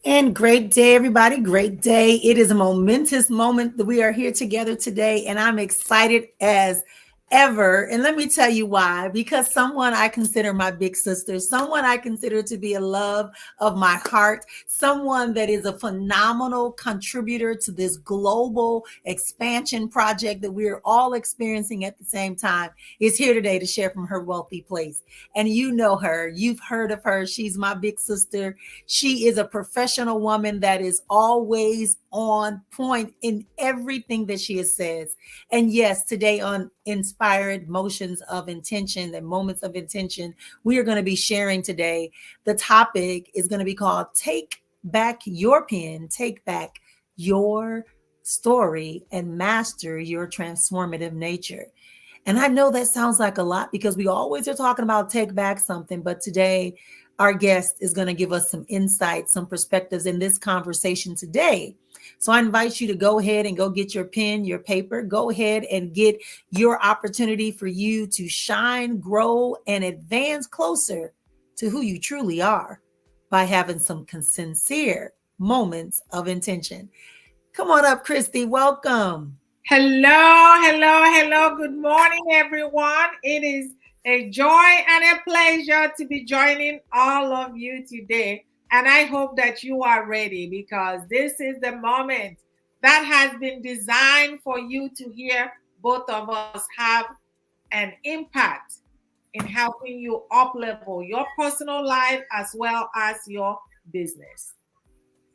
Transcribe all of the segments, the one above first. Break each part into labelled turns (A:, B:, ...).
A: And great day, everybody. Great day. It is a momentous moment that we are here together today, and I'm excited as ever. And let me tell you why. Because someone I consider my big sister, someone I consider to be a love of my heart, someone that is a phenomenal contributor to this global expansion project that we are all experiencing at the same time, is here today to share from her wealthy place. And you know her, you've heard of her. She's my big sister. She is a professional woman that is always on point in everything that she says. And yes, today on Inspired Motions of Intention and Moments of Intention, we are going to be sharing today. The topic is going to be called Take Back Your Pen, Take Back Your Story, and Master Your Transformative Nature. And I know that sounds like a lot because we always are talking about take back something, but today our guest is going to give us some insights, some perspectives in this conversation today. So I invite you to go ahead and go get your pen, your paper. Go ahead and get your opportunity for you to shine, grow, and advance closer to who you truly are by having some sincere moments of intention. Come on up, Christy. Welcome.
B: Hello. Good morning, everyone. It is a joy and a pleasure to be joining all of you today. And I hope that you are ready because this is the moment that has been designed for you to hear both of us have an impact in helping you up level your personal life as well as your business.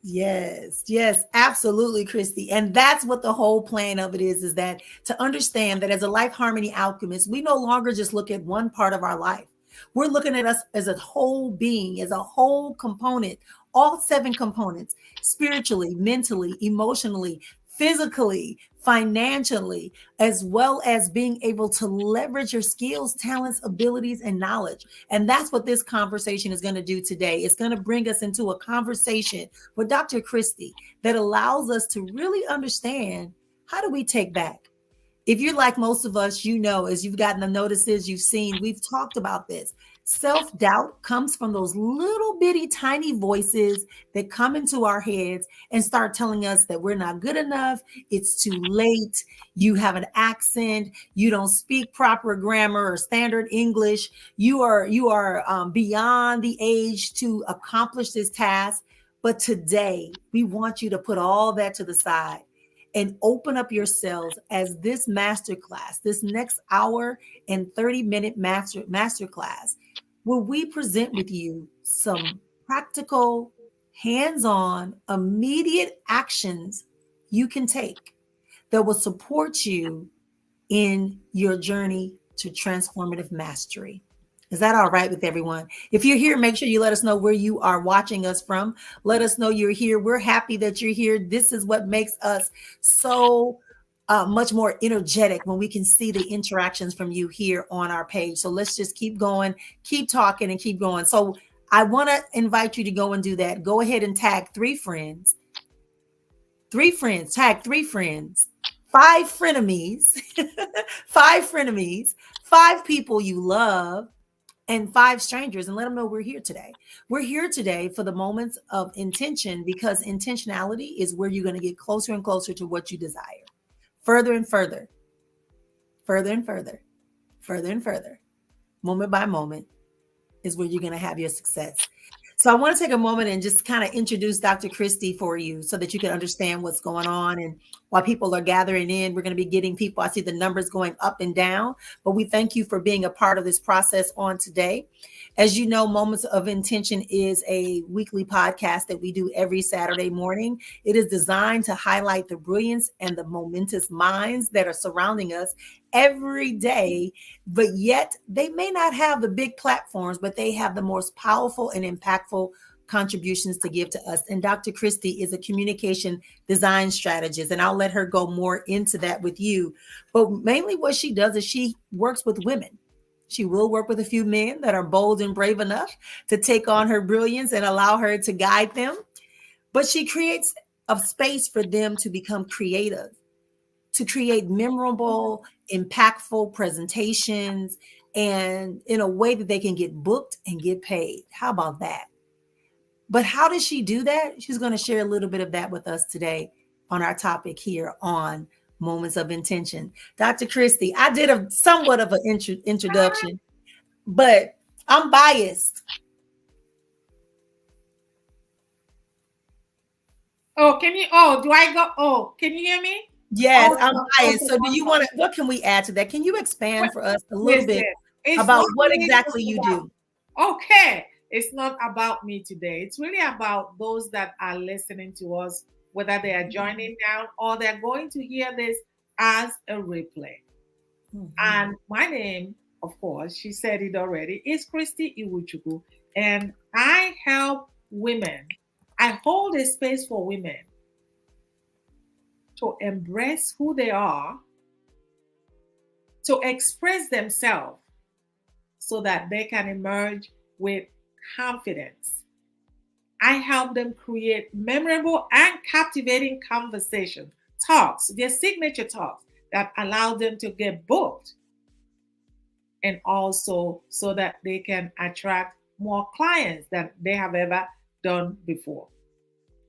A: Yes, absolutely, Christy. And that's what the whole plan of it is that to understand that as a life harmony alchemist, we no longer just look at one part of our life. We're looking at us as a whole being, as a whole component, all seven components spiritually, mentally, emotionally, physically, financially, as well as being able to leverage your skills, talents, abilities, and knowledge. And that's what this conversation is going to do today. It's going to bring us into a conversation with Dr. Christy that allows us to really understand how do we take back. If you're like most of us, you know, as you've gotten the notices, you've seen, we've talked about this. Self doubt comes from those little bitty tiny voices that come into our heads and start telling us that we're not good enough. It's too late. You have an accent. You don't speak proper grammar or standard English. You are beyond the age to accomplish this task. But today, we want you to put all that to the side and open up yourselves as this masterclass, this next hour and 30-minute masterclass, where we present with you some practical, hands-on, immediate actions you can take that will support you in your journey to transformative mastery. Is that all right with everyone? If you're here, make sure you let us know where you are watching us from. Let us know you're here. We're happy that you're here. This is what makes us so much more energetic when we can see the interactions from you here on our page. So let's just keep going, keep talking, and keep going. So I want to invite you to go and do that. Go ahead and tag tag three friends, five frenemies, five frenemies, five people you love, and five strangers, and let them know we're here today. We're here today for the moments of intention because intentionality is where you're going to get closer and closer to what you desire. Further and further, further and further, further and further, moment by moment is where you're going to have your success. So I want to take a moment and just kind of introduce Dr. Christy for you so that you can understand what's going on and while people are gathering in. We're going to be getting people. I see the numbers going up and down, but we thank you for being a part of this process on today. As you know, Moments of Intention is a weekly podcast that we do every Saturday morning. It is designed to highlight the brilliance and the momentous minds that are surrounding us every day, but yet they may not have the big platforms, but they have the most powerful and impactful contributions to give to us. And Dr. Christy is a communication design strategist, and I'll let her go more into that with you. But mainly what she does is she works with women. She will work with a few men that are bold and brave enough to take on her brilliance and allow her to guide them. But she creates a space for them to become creative, to create memorable, impactful presentations, and in a way that they can get booked and get paid. How about that? But how does she do that? She's going to share a little bit of that with us today on our topic here on Moments of Intention. Dr. Christy, I did a somewhat of an introduction, but I'm biased.
B: Oh, can you? Oh, do I go? Oh, can you hear me?
A: Yes, I'm
B: Awesome,
A: biased.
B: awesome,
A: So do you want
B: awesome.
A: to, what can we add to that? Can you expand for us a little
B: Listen,
A: bit
B: it's
A: about
B: not
A: what
B: really just
A: exactly you
B: about,
A: do?
B: okay, it's not about me today. It's really about those that are listening to us, whether they are joining now or they're going to hear this as a replay.
A: Mhm.
B: And my name, of course, she said it already, is Christy Iwuchukwu. And I help women. I hold a space for women to embrace who they are, to express themselves so that they can emerge with confidence. I help them create memorable and captivating conversations, talks, their signature talks that allow them to get booked, and also so that they can attract more clients than they have ever done before.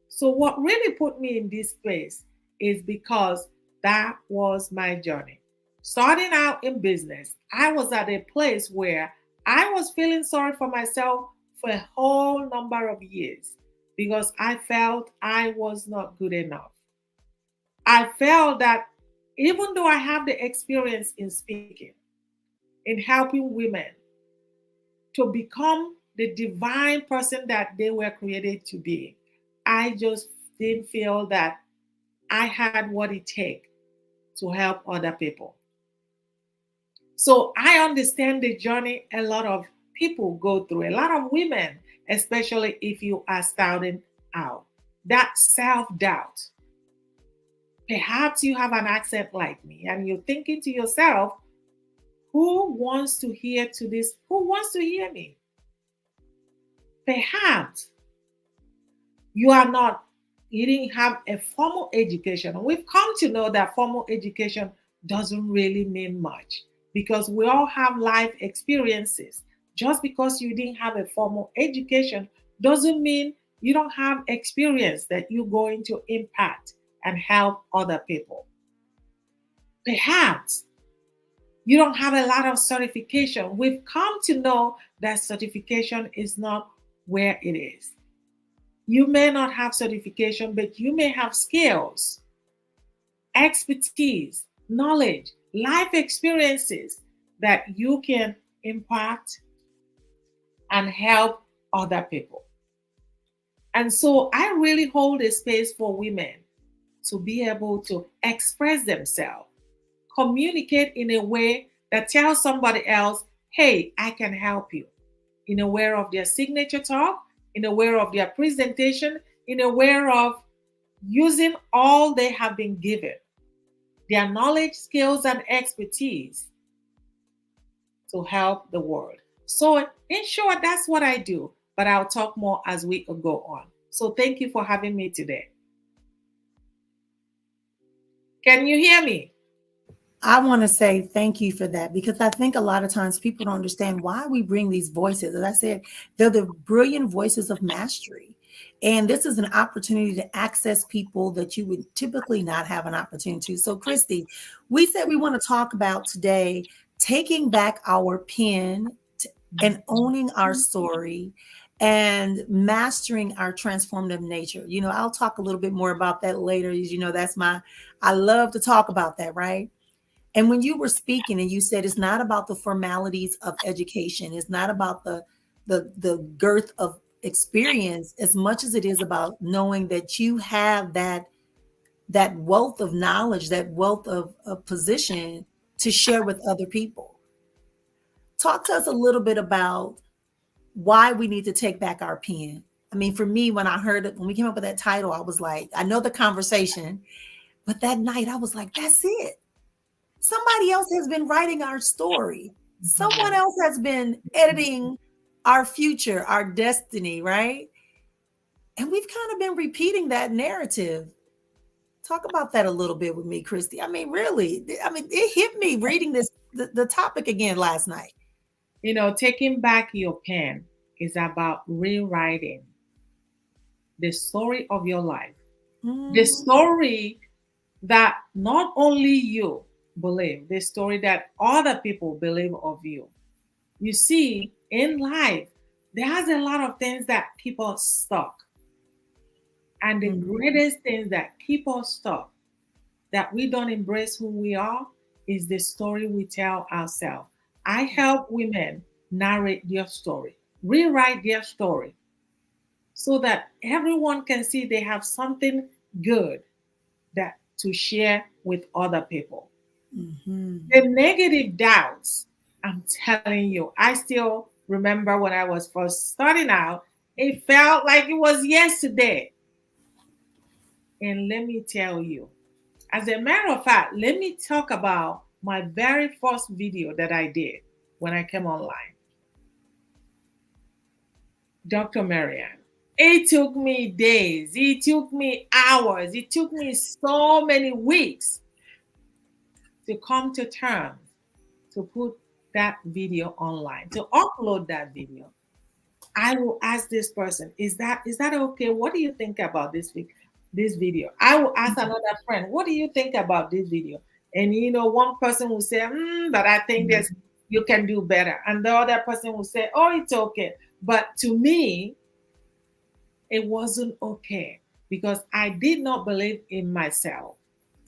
B: So, what really put me in this place is because that was my journey. Starting out in business, I was at a place where I was feeling sorry for myself for a whole number of years because I felt I was not good enough. I felt that even though I have the experience in speaking, in helping women to become the divine person that they were created to be, I just didn't feel that I had what it takes to help other people. So I understand the journey a lot of people go through, a lot of women, especially if you are starting out. That self doubt. Perhaps you have an accent like me and you're thinking to yourself, who wants to hear to this? Who wants to hear me? Perhaps you are not, you didn't have a formal education. We've come to know that formal education doesn't really mean much because we all have life experiences. Just because you didn't have a formal education doesn't mean you don't have experience that you're going to impact and help other people. Perhaps you don't have a lot of certification. We've come to know that certification is not where it is. You may not have certification, but you may have skills, expertise, knowledge, life experiences that you can impact and help other people. And so I really hold a space for women to be able to express themselves, communicate in a way that tells somebody else, hey, I can help you, in a way of their signature talk, in a way of their presentation, in a way of using all they have been given, their knowledge, skills, and expertise to help the world. So, in short, that's what I do, but I'll talk more as we go on. So, thank you for having me today. Can you hear me?
A: I want to say thank you for that because I think a lot of times people don't understand why we bring these voices. As I said, they're the brilliant voices of mastery. And this is an opportunity to access people that you would typically not have an opportunity to. So, Christy, we said we want to talk about today taking back our pen and owning our story and mastering our transformative nature. You know, I'll talk a little bit more about that later. As you know, I love to talk about that, right? And when you were speaking and you said it's not about the formalities of education, it's not about the girth of experience as much as it is about knowing that you have that wealth of knowledge, that wealth of position to share with other people. Talk to us a little bit about why we need to take back our pen. I mean, for me, when I heard it, when we came up with that title, I was like, I know the conversation, but that night I was like, that's it. Somebody else has been writing our story. Someone else has been editing our future, our destiny, right? And we've kind of been repeating that narrative. Talk about that a little bit with me, Christy. I mean, really, it hit me reading the topic again last night.
B: You know, taking back your pen is about rewriting. the story of your life,
A: Mm.
B: the story that not only you believe, the story that other people believe of you. You see, in life, there's a lot of things that keep us stuck. And the
A: Mm.
B: greatest things that keep us stuck, that we don't embrace who we are, is the story we tell ourselves. I help women narrate their story, rewrite their story, so that everyone can see they have something good that to share with other people.
A: Mhm.
B: The negative doubts, I'm telling you, I still remember when I was first starting out, it felt like it was yesterday. And let me tell you, as a matter of fact, let me talk about my very first video that I did when I came online. Dr. Marianne. It took me days, it took me hours, it took me so many weeks to come to terms to put that video online, to upload that video. I will ask this person, is that okay? What do you think about this video? I will ask another friend, what do you think about this video? And one person will say, but I think this you can do better. And the other person will say, oh, it's okay. But to me, it wasn't okay because I did not believe in myself.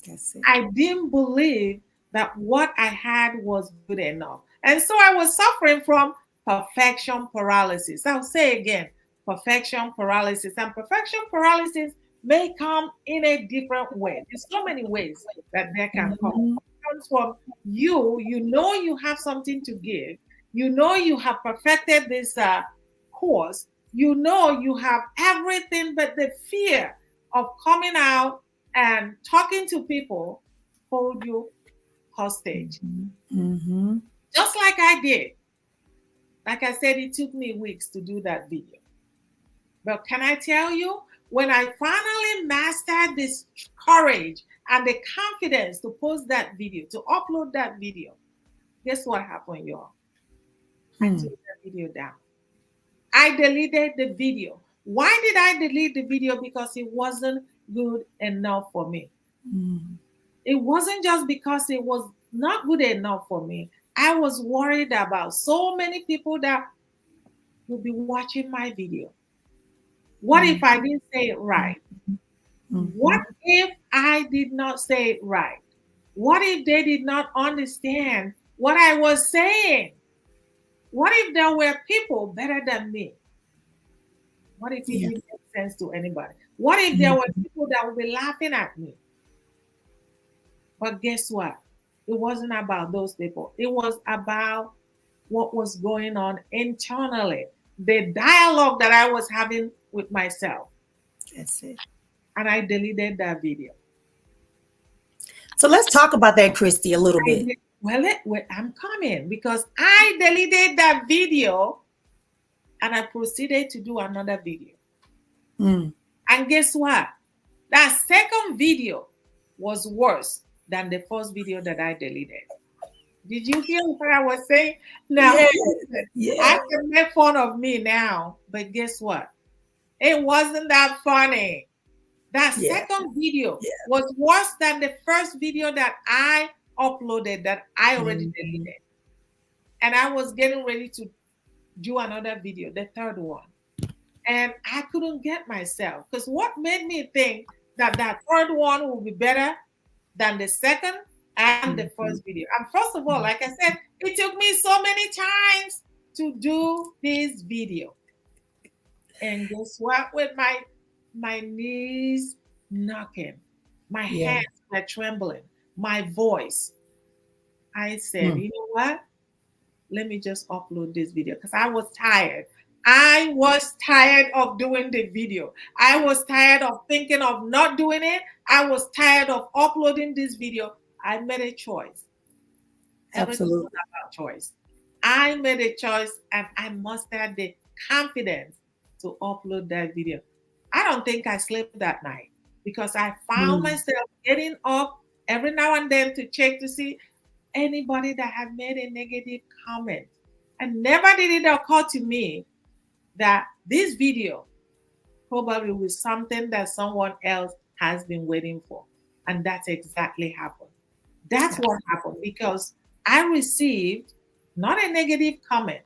A: That's it.
B: I didn't believe that what I had was good enough. And so I was suffering from perfection paralysis. I'll say again, perfection paralysis. And perfection paralysis may come in a different way. There's so many ways that they can come.
A: Mhm.
B: It comes from you know you have something to give. You know you have perfected this course. You know you have everything, but the fear of coming out and talking to people hold you hostage.
A: Mhm.
B: Just like I did. Like I said, it took me weeks to do that video. But can I tell you, when I finally mastered this courage and the confidence to post that video, to upload that video, guess what happened, y'all? I
A: Hmm.
B: took that video down. I deleted the video. Why did I delete the video? Because it wasn't good enough for me.
A: Mm.
B: It wasn't just because it was not good enough for me. I was worried about so many people that will be watching my video. What if I didn't say it right? What
A: Mhm.
B: if I did not say it right? What if they did not understand what I was saying? What if there were people better than me? What if it
A: Yeah.
B: didn't make sense to anybody? What if there were
A: Mhm.
B: people that would be laughing at me? But guess what? It wasn't about those people. It was about what was going on internally, the dialogue that I was having with myself.
A: That's it.
B: And I deleted that video.
A: So let's talk about that, Christy, a little
B: I
A: bit.
B: did, I'm coming because I deleted that video and I proceeded to do another video.
A: Mm.
B: And guess what? That second video was worse than the first video that I deleted. Did you hear what I was saying? Now,
A: Yeah.
B: listen, I
A: Yeah.
B: can make fun of me now, but guess what? It wasn't that funny. That
A: Yeah.
B: second video
A: Yeah.
B: was worse than the first video that I uploaded that I already
A: Mhm.
B: deleted. And I was getting ready to do another video, the third one. And I couldn't get myself because what made me think that that third one will be better than the second and the
A: Mhm.
B: first video. And first of all, like I said, it took me so many times to do this video. And guess what? With my knees knocking, my
A: Yeah.
B: hands were trembling, my voice. I said,
A: Mm.
B: you know what? Let me just upload this video because I was tired. I was tired of doing the video. I was tired of thinking of not doing it. I was tired of uploading this video. I made a choice. Everything was
A: Absolutely.
B: about choice. I made a choice and I mustered the confidence to upload that video. I don't think I slept that night because I found
A: Mm.
B: myself getting up every now and then to check to see anybody that had made a negative comment. And never did it occur to me that this video probably with something that someone else has been waiting for. And that's exactly happened. That's what happened because I received not a negative comment,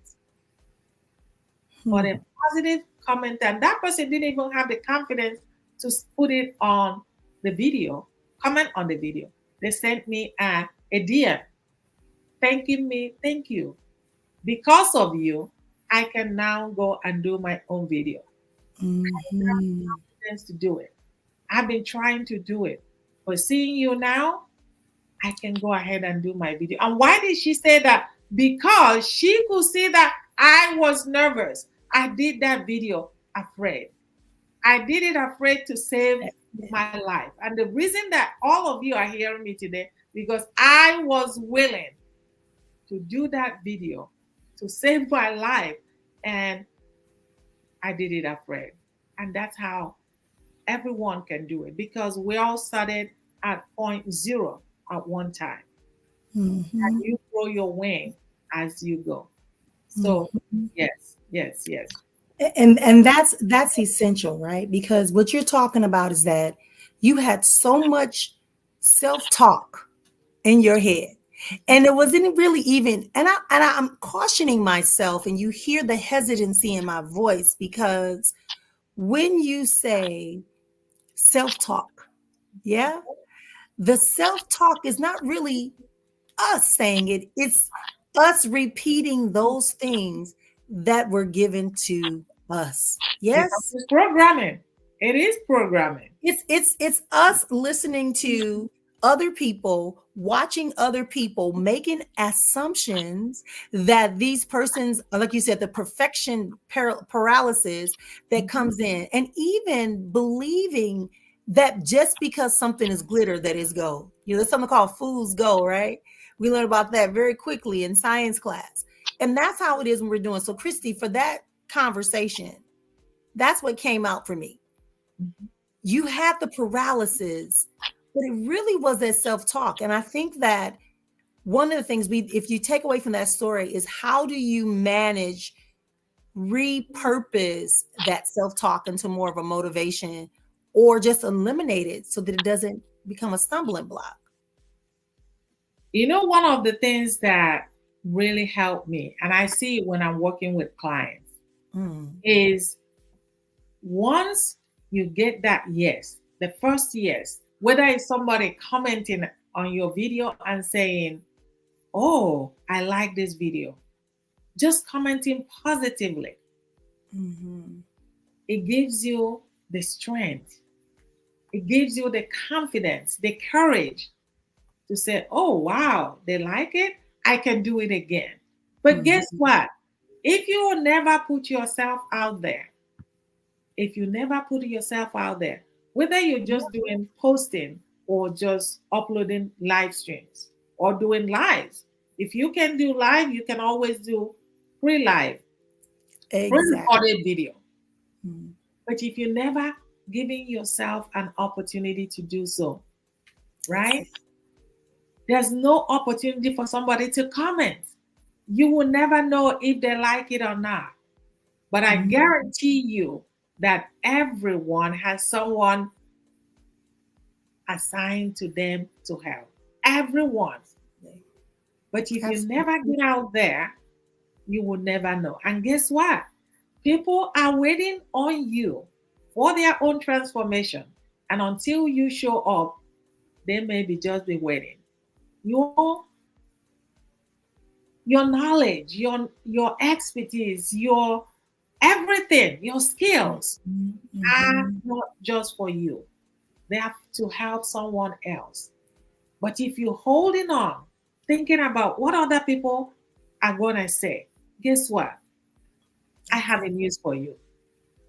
B: but a positive comment. And that person didn't even have the confidence to put it on the video, comment on the video. They sent me a DM thanking me, thank you. Because of you, I can now go and do my own video. I have the confidence to do it. I've been trying to do it. But seeing you now, I can go ahead and do my video. And why did she say that? Because she could see that I was nervous. I did that video afraid. I did it afraid to save my life. And the reason that all of you are hearing me today, because I was willing to do that video to save my life. And I did it afraid. And that's how everyone can do it, because we all started at point zero at one time. And you grow your wing as you go. So yes.
A: And that's essential, right? Because what you're talking about is that you had so much self-talk in your head. And it wasn't really even, and I'm cautioning myself, and you hear the hesitancy in my voice, because when you say self-talk, yeah, the self-talk is not really us saying it, it's us repeating those things that were given to us. Yes,
B: it's programming. It is programming.
A: It's us listening to other people, watching other people, making assumptions that these persons, like you said, the perfection paralysis that comes in, and even believing that just because something is glitter, that is gold. You know, there's something called fool's gold, right? We learned about that very quickly in science class. And that's how it is when we're doing. So, Christy, for that conversation, that's what came out for me. You had the paralysis, but it really was that self-talk. And I think that one of the things if you take away from that story, is how do you manage, repurpose that self-talk into more of a motivation, or just eliminate it so that it doesn't become a stumbling block?
B: You know, one of the things that really helped me, and I see it when I'm working with clients, is once you get that yes, the first yes, whether it's somebody commenting on your video and saying, oh, I like this video, just commenting positively, it gives you the strength, it gives you the confidence, the courage to say, oh, wow, they like it, I can do it again. But guess what? If you never put yourself out there, whether you're just doing posting or just uploading live streams or doing lives, if you can do live, you can always do pre-live, pre-recorded video. But if you're never giving yourself an opportunity to do so, right? There's no opportunity for somebody to comment. You will never know if they like it or not. But I guarantee you that everyone has someone assigned to them to help. Everyone. But if you never get out there, you will never know. And guess what? People are waiting on you for their own transformation. And until you show up, they may just be waiting. Your knowledge, your expertise, your everything, your skills are not just for you. They have to help someone else. But if you're holding on, thinking about what other people are going to say, guess what? I have a news for you.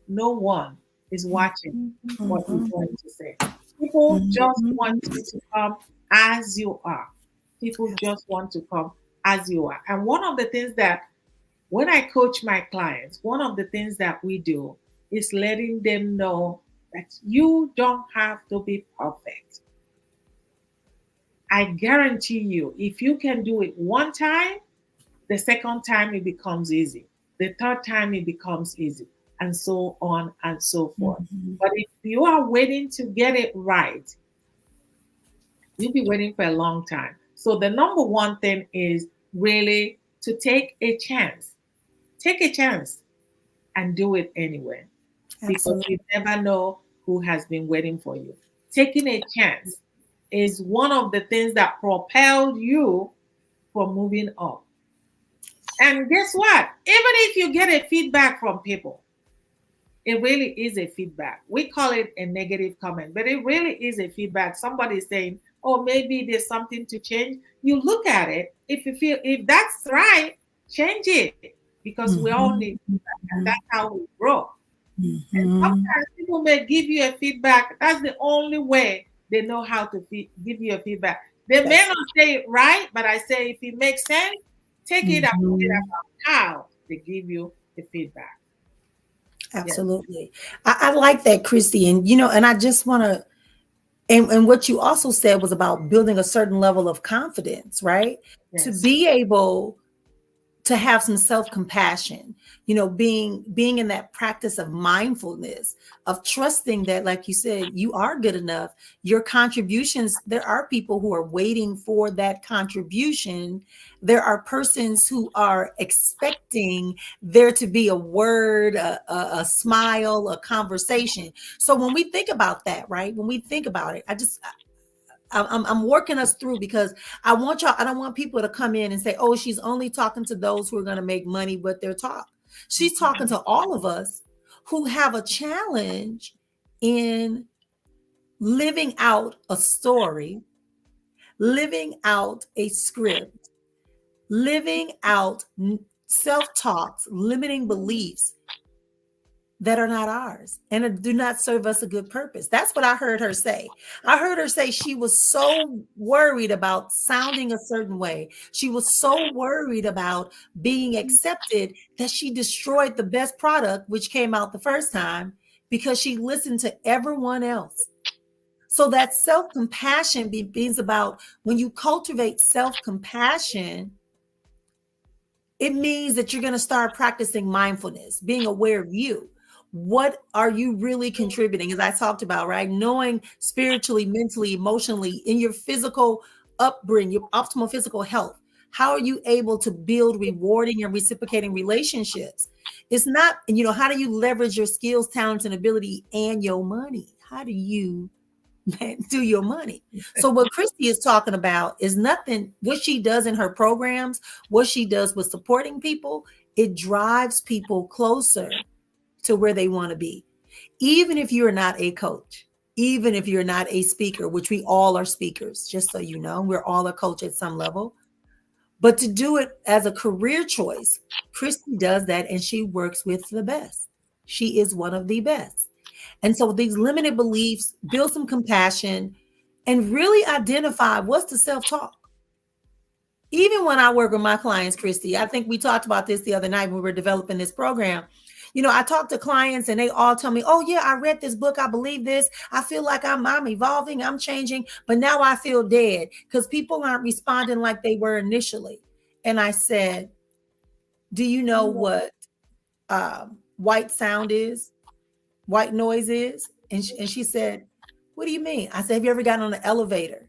B: No one is watching what you're going to say. People just want you to come as you are. People just want to come as you are. And one of the things that when I coach my clients, one of the things that we do is letting them know that you don't have to be perfect. I guarantee you, if you can do it one time, the second time it becomes easy. The third time it becomes easy. and so on and so forth.
A: Mm-hmm.
B: But if you are waiting to get it right, you'll be waiting for a long time. So the number one thing is really to take a chance. Take a chance and do it anyway, because you
A: Absolutely.
B: never know who has been waiting for you. Taking a chance is one of the things that propelled you for moving up. And guess what? Even if you get a feedback from people, it really is a feedback. We call it a negative comment, but it really is a feedback. Somebody saying, oh, maybe there's something to change. You look at it. If you feel if that's right, change it, because we all need
A: Mm-hmm.
B: feedback, and that's how we grow. And
A: Mm-hmm.
B: sometimes people may give you a feedback. That's the only way they know how to give you a feedback. They may
A: That's
B: not say it right, but I say if it makes sense, take it and forget
A: mm-hmm.
B: about how they give you the feedback. Yes,
A: Absolutely. I like that, Christy. And and I just want to and what you also said was about building a certain level of confidence, right? To
B: yes.
A: be able to have some self-compassion, being in that practice of mindfulness, of trusting that, like you said, you are good enough. Your contributions, there are people who are waiting for that contribution. There are persons who are expecting there to be a word, a smile, a conversation. So when we think about that, right, when we think about it, I'm working us through, because I want y'all, I don't want people to come in and say, oh, she's only talking to those who are going to make money with their talk. She's talking to all of us who have a challenge in living out a story, living out a script, living out self-talks, limiting beliefs that are not ours and do not serve us a good purpose. That's what I heard her say. I heard her say she was so worried about sounding a certain way. She was so worried about being accepted that she destroyed the best product, which came out the first time, because she listened to everyone else. So that self-compassion means about, when you cultivate self-compassion, it means that you're going to start practicing mindfulness, being aware of you. What are you really contributing? As I talked about, right? Knowing spiritually, mentally, emotionally, in your physical upbringing, your optimal physical health. How are you able to build rewarding and reciprocating relationships? It's not, how do you leverage your skills, talents, and ability and your money? How do you do your money? So what Christy is talking about is nothing. What she does in her programs, what she does with supporting people, it drives people closer to where they want to be. Even if you're not a coach, even if you're not a speaker, which we all are speakers, just so you know, we're all a coach at some level. But to do it as a career choice, Christy does that, and she works with the best. She is one of the best. And so these limited beliefs, build some compassion, and really identify what's the self-talk. Even when I work with my clients, Christy, I think we talked about this the other night when we were developing this program. I talk to clients and they all tell me, oh yeah, I read this book. I believe this. I feel like I'm evolving, I'm changing, but now I feel dead because people aren't responding like they were initially. And I said, do you know what white sound is? White noise is? And she said, what do you mean? I said, have you ever gotten on an elevator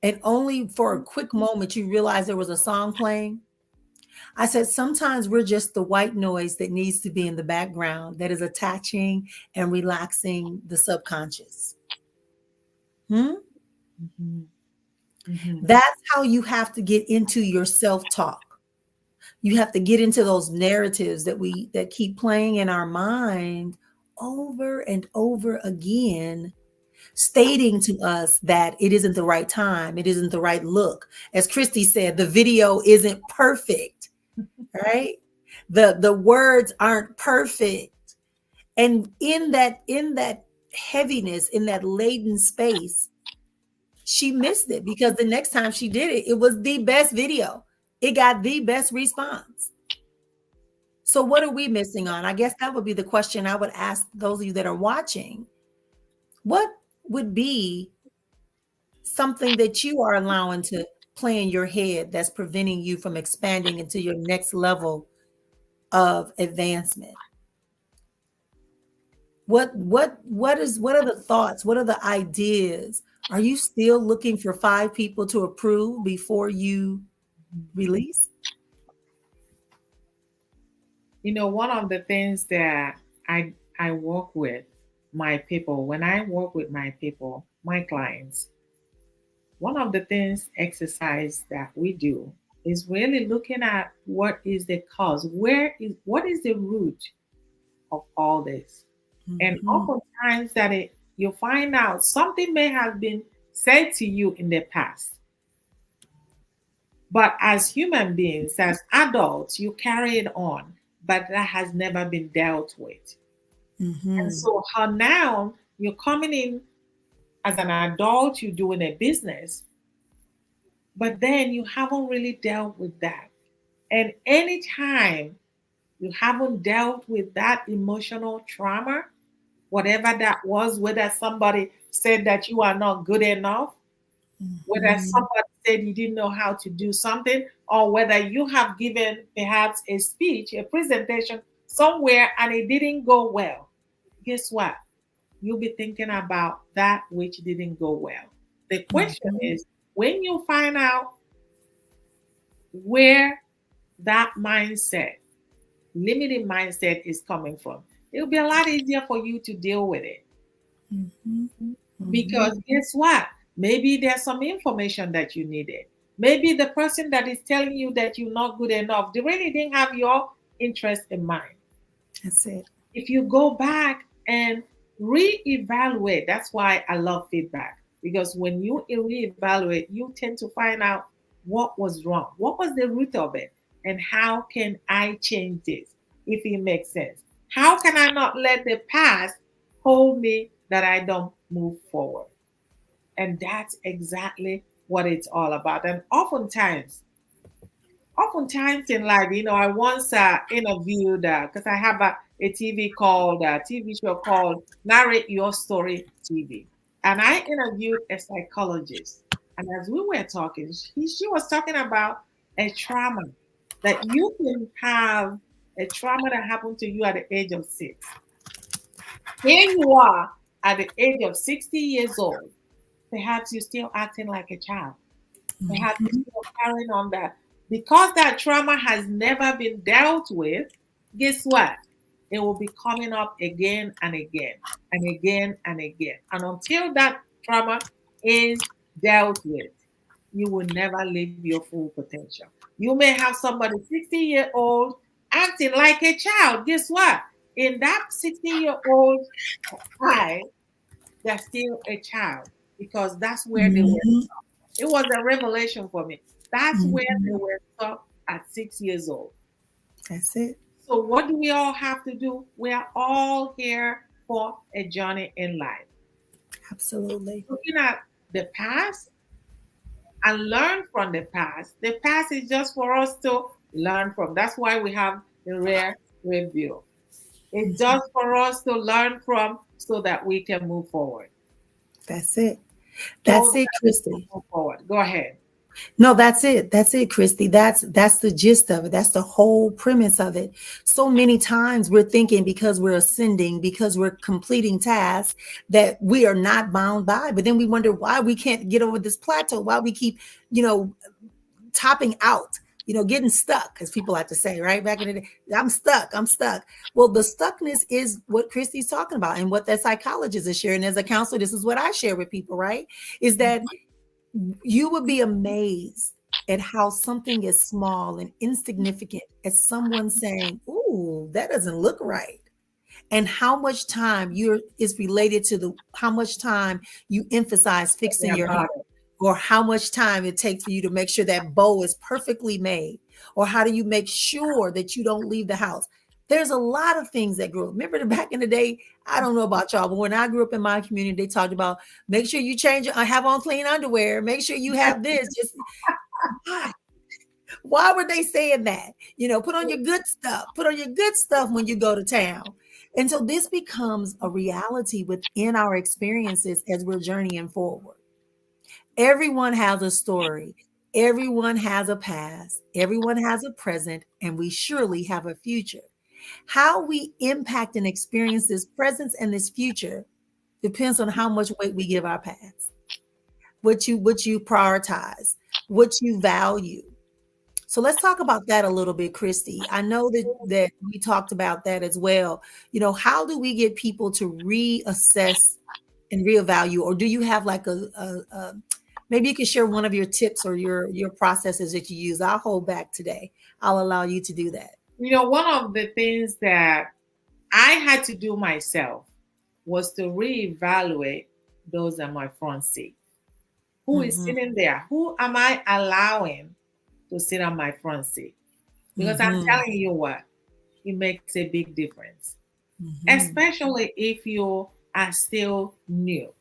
A: and only for a quick moment you realize there was a song playing? I said, sometimes we're just the white noise that needs to be in the background that is attaching and relaxing the subconscious.
B: Mm-hmm. Mm-hmm.
A: That's how you have to get into your self-talk. You have to get into those narratives that keep playing in our mind over and over again, stating to us that it isn't the right time, it isn't the right look. As Christy said, the video isn't perfect, right? The words aren't perfect. And in that heaviness, in that laden space, she missed it, because the next time she did it, it was the best video. It got the best response. So what are we missing on? I guess that would be the question I would ask those of you that are watching. What would be something that you are allowing to play in your head that's preventing you from expanding into your next level of advancement? what are the thoughts? What are the ideas? Are you still looking for 5 people to approve before you release?
B: You know, one of the things that I work with my people, when I work with my people, my clients, one of the things exercise that we do is really looking at what is the cause, what is the root of all this. And
A: Mhm.
B: oftentimes that you find out something may have been said to you in the past, but as human beings, as adults, you carry it on, but that has never been dealt with. And
A: Mhm.
B: so how now you're coming in as an adult, you're doing a business, but then you haven't really dealt with that. And anytime you haven't dealt with that emotional trauma, whatever that was, whether somebody said that you are not good enough, whether
A: Mhm.
B: somebody said you didn't know how to do something, or whether you have given perhaps a speech, a presentation somewhere and it didn't go well, guess what? You'll be thinking about that which didn't go well. The question
A: Mhm.
B: is, when you find out where that mindset, limiting mindset, is coming from, it'll be a lot easier for you to deal with it.
A: Mhm. Mhm.
B: Because guess what? Maybe there's some information that you needed. Maybe the person that is telling you that you're not good enough, they really didn't have your interest in mind.
A: That's it.
B: If you go back and reevaluate, that's why I love feedback. Because when you reevaluate, you tend to find out what was wrong, what was the root of it, and how can I change this if it makes sense. How can I not let the past hold me that I don't move forward? And that's exactly what it's all about. And oftentimes in life, you know, I once interviewed, because I have a TV show called Narrate Your Story TV. And I interviewed a psychologist. And as we were talking, she was talking about a trauma, that you can have a trauma that happened to you at the age of 6. Here you are at the age of 60 years old. Perhaps you're still acting like a child. Perhaps you're
A: Mhm.
B: still carrying on that. Because that trauma has never been dealt with, guess what? It will be coming up again and again and again and again. And until that trauma is dealt with, you will never live your full potential. You may have somebody 60-year-old acting like a child. Guess what? In that 60-year-old eye, they're still a child, because that's where they were.
A: Mhm.
B: It was a revelation for me. That's where they
A: Mhm.
B: were stuck at 6 years old.
A: That's it.
B: So, what do we all have to do? We are all here for a journey in life.
A: Absolutely.
B: Looking at the past and learn from the past. The past is just for us to learn from. That's why we have the rare review. It's
A: Mhm.
B: just for us to learn from so that we can move forward.
A: That's it.
B: So
A: That's it,
B: that we can
A: Christy.
B: move forward. Go ahead.
A: No, that's it. That's it, Christy. That's the gist of it. That's the whole premise of it. So many times we're thinking because we're ascending, because we're completing tasks that we are not bound by. But then we wonder why we can't get over this plateau, why we keep, you know, topping out, getting stuck, as people like to say, right? Back in the day, I'm stuck, I'm stuck. Well, the stuckness is what Christy's talking about and what that psychologist is sharing. As a counselor, this is what I share with people, right? Is that you would be amazed at how something as small and insignificant as someone saying, "Ooh, that doesn't look right." And how much time you're is related to the how much time you emphasize fixing
B: Yeah,
A: your hair,
B: about it.
A: or how much time it takes for you to make sure that bow is perfectly made, or how do you make sure that you don't leave the house. There's a lot of things that grew up. Remember the back in the day, I don't know about y'all, but when I grew up in my community, they talked about make sure you change have on clean underwear, make sure you have this. Just why? Why were they saying that? Put on your good stuff. Put on your good stuff when you go to town. And so this becomes a reality within our experiences as we're journeying forward. Everyone has a story. Everyone has a past. Everyone has a present, and we surely have a future. How we impact and experience this presence and this future depends on how much weight we give our past, what you prioritize, what you value. So let's talk about that a little bit, Christy. I know that we talked about that as well. How do we get people to reassess and reevaluate, or do you have like a maybe you can share one of your tips or your processes that you use? I'll hold back today. I'll allow you to do that.
B: One of the things that I had to do myself was to reevaluate those on my front seat. Who is sitting there? Who am I allowing to sit on my front seat? Because I'm telling you what, it makes a big difference, especially if you are still new,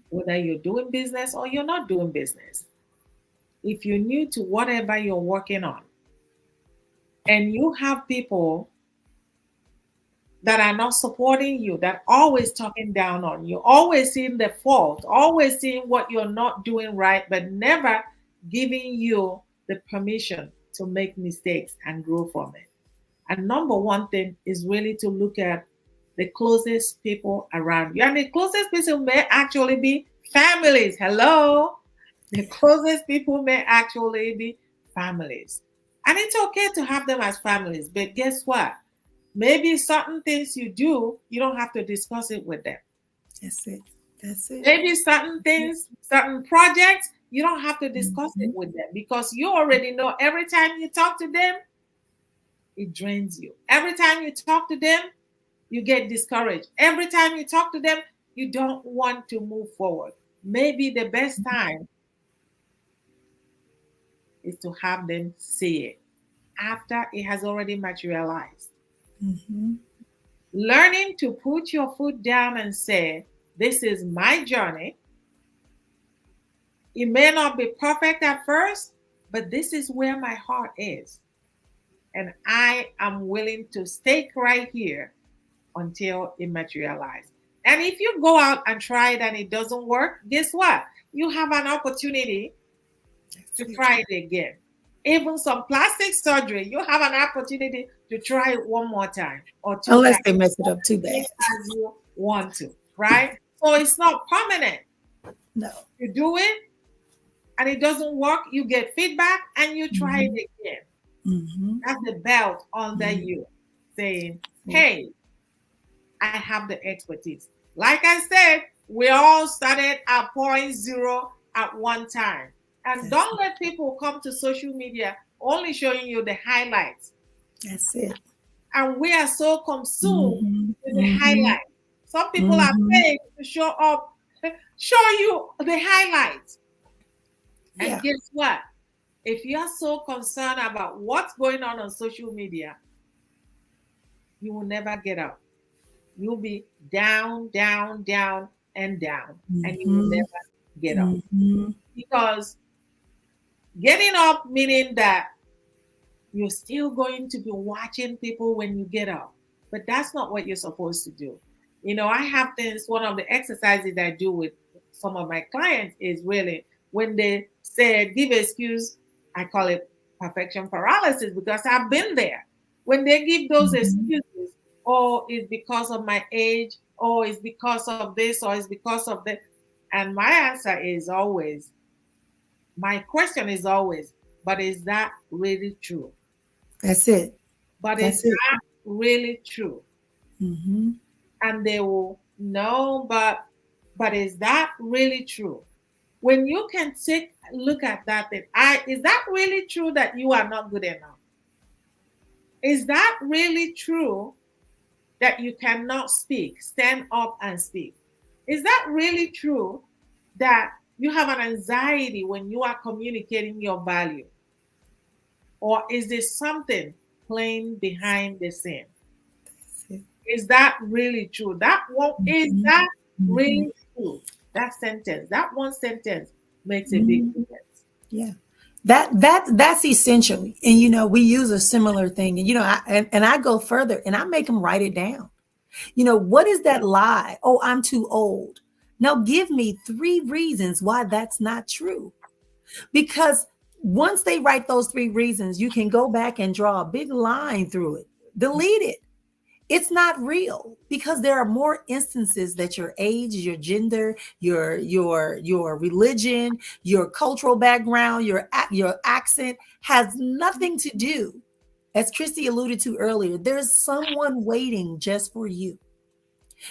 B: whether you're doing business or you're not doing business. If you're new to whatever you're working on, and you have people that are not supporting you, that always talking down on you, always seeing the fault, always seeing what you're not doing right, but never giving you the permission to make mistakes and grow from it. And number one thing is really to look at the closest people around you. And the closest people may actually be families. Hello. The closest people may actually be families. And it's okay to have them as families. But guess what? Maybe certain things you do, you don't have to discuss it with them.
A: That's it. That's it.
B: Maybe certain things, certain projects, you don't have to discuss it with them, because you already know every time you talk to them, it drains you. Every time you talk to them, you get discouraged. Every time you talk to them, you don't want to move forward. Maybe the best time is to have them see it after it has already materialized. Learning to put your foot down and say, this is my journey. It may not be perfect at first, but this is where my heart is. And I am willing to stay right here until it materializes. And if you go out and try it and it doesn't work, guess what? You have an opportunity to try it again. Even some plastic surgery, you have an opportunity to try it one more time or two
A: Unless
B: times.
A: they mess it up too bad.
B: As you want to, right? So it's not permanent.
A: No.
B: You do it and it doesn't work, you get feedback and you try it again. That's the belt under you saying, hey, I have the expertise. Like I said, we all started at 0.0 at one time. And don't let people come to social media only showing you the highlights.
A: That's it.
B: And we are so consumed with the highlights. Some people are paid to show you the highlights. And guess what? If you are so concerned about what's going on social media, you will never get up. You'll be down, down, down, and down. And you will never get up. Because getting up meaning that you're still going to be watching people when you get up. But that's not what you're supposed to do. I have things, one of the exercises I do with some of my clients is really when they say, give excuse, I call it perfection paralysis, because I've been there. When they give those excuses, oh, it's because of my age, oh, it's because of this, or it's because of that. And my answer is always, my question is always, but is that really true?
A: That's it.
B: But is that really true? And they will know, but is that really true? When you can take a look at that, is that really true that you are not good enough? Is that really true that you cannot speak, stand up and speak? Is that really true that you have an anxiety when you are communicating your value? Or is there something playing behind the scene? Is that really true? Is that really true? That sentence, that one sentence makes a big difference.
A: Yeah. That's essential. And we use a similar thing. And I go further and I make them write it down. What is that lie? Oh, I'm too old. Now give me 3 reasons why that's not true. Because Once they write those 3 reasons, you can go back and draw a big line through it, delete it. It's not real because there are more instances that your age, your gender, your religion, your cultural background, your accent has nothing to do. As Christy alluded to earlier, there's someone waiting just for you.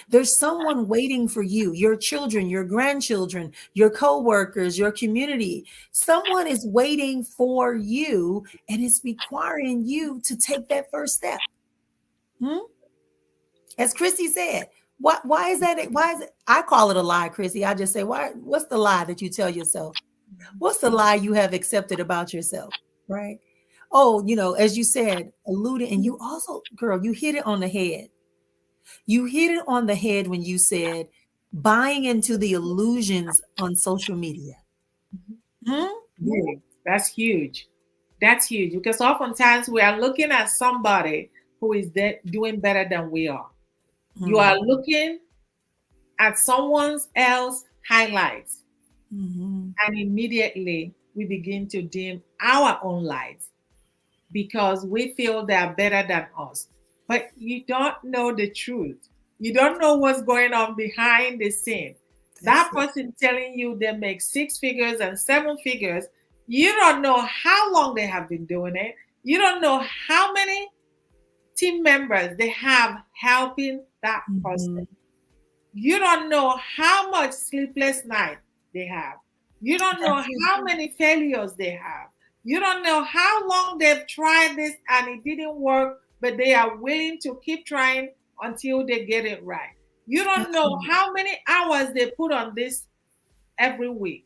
A: There's someone waiting for you, your children, your grandchildren, your coworkers, your community. Someone is waiting for you, and it's requiring you to take that first step. As Christy said, why is that? Why is it? I call it a lie, Christy. I just say, what's the lie that you tell yourself? What's the lie you have accepted about yourself? Right? Oh, as you said, alluded, and you also, girl, you hit it on the head. You hit it on the head when you said buying into the illusions on social media.
B: That's huge. That's huge because oftentimes we are looking at somebody who is doing better than we are. You are looking at someone else's highlights, and immediately we begin to dim our own lights because we feel they are better than us. But you don't know the truth. You don't know what's going on behind the scene. That person telling you they make 6 figures and 7 figures, you don't know how long they have been doing it. You don't know how many team members they have helping that person. You don't know how much sleepless night they have. You don't know how many failures they have. You don't know how long they've tried this and it didn't work, but they are willing to keep trying until they get it right. You don't know how many hours they put on this every week,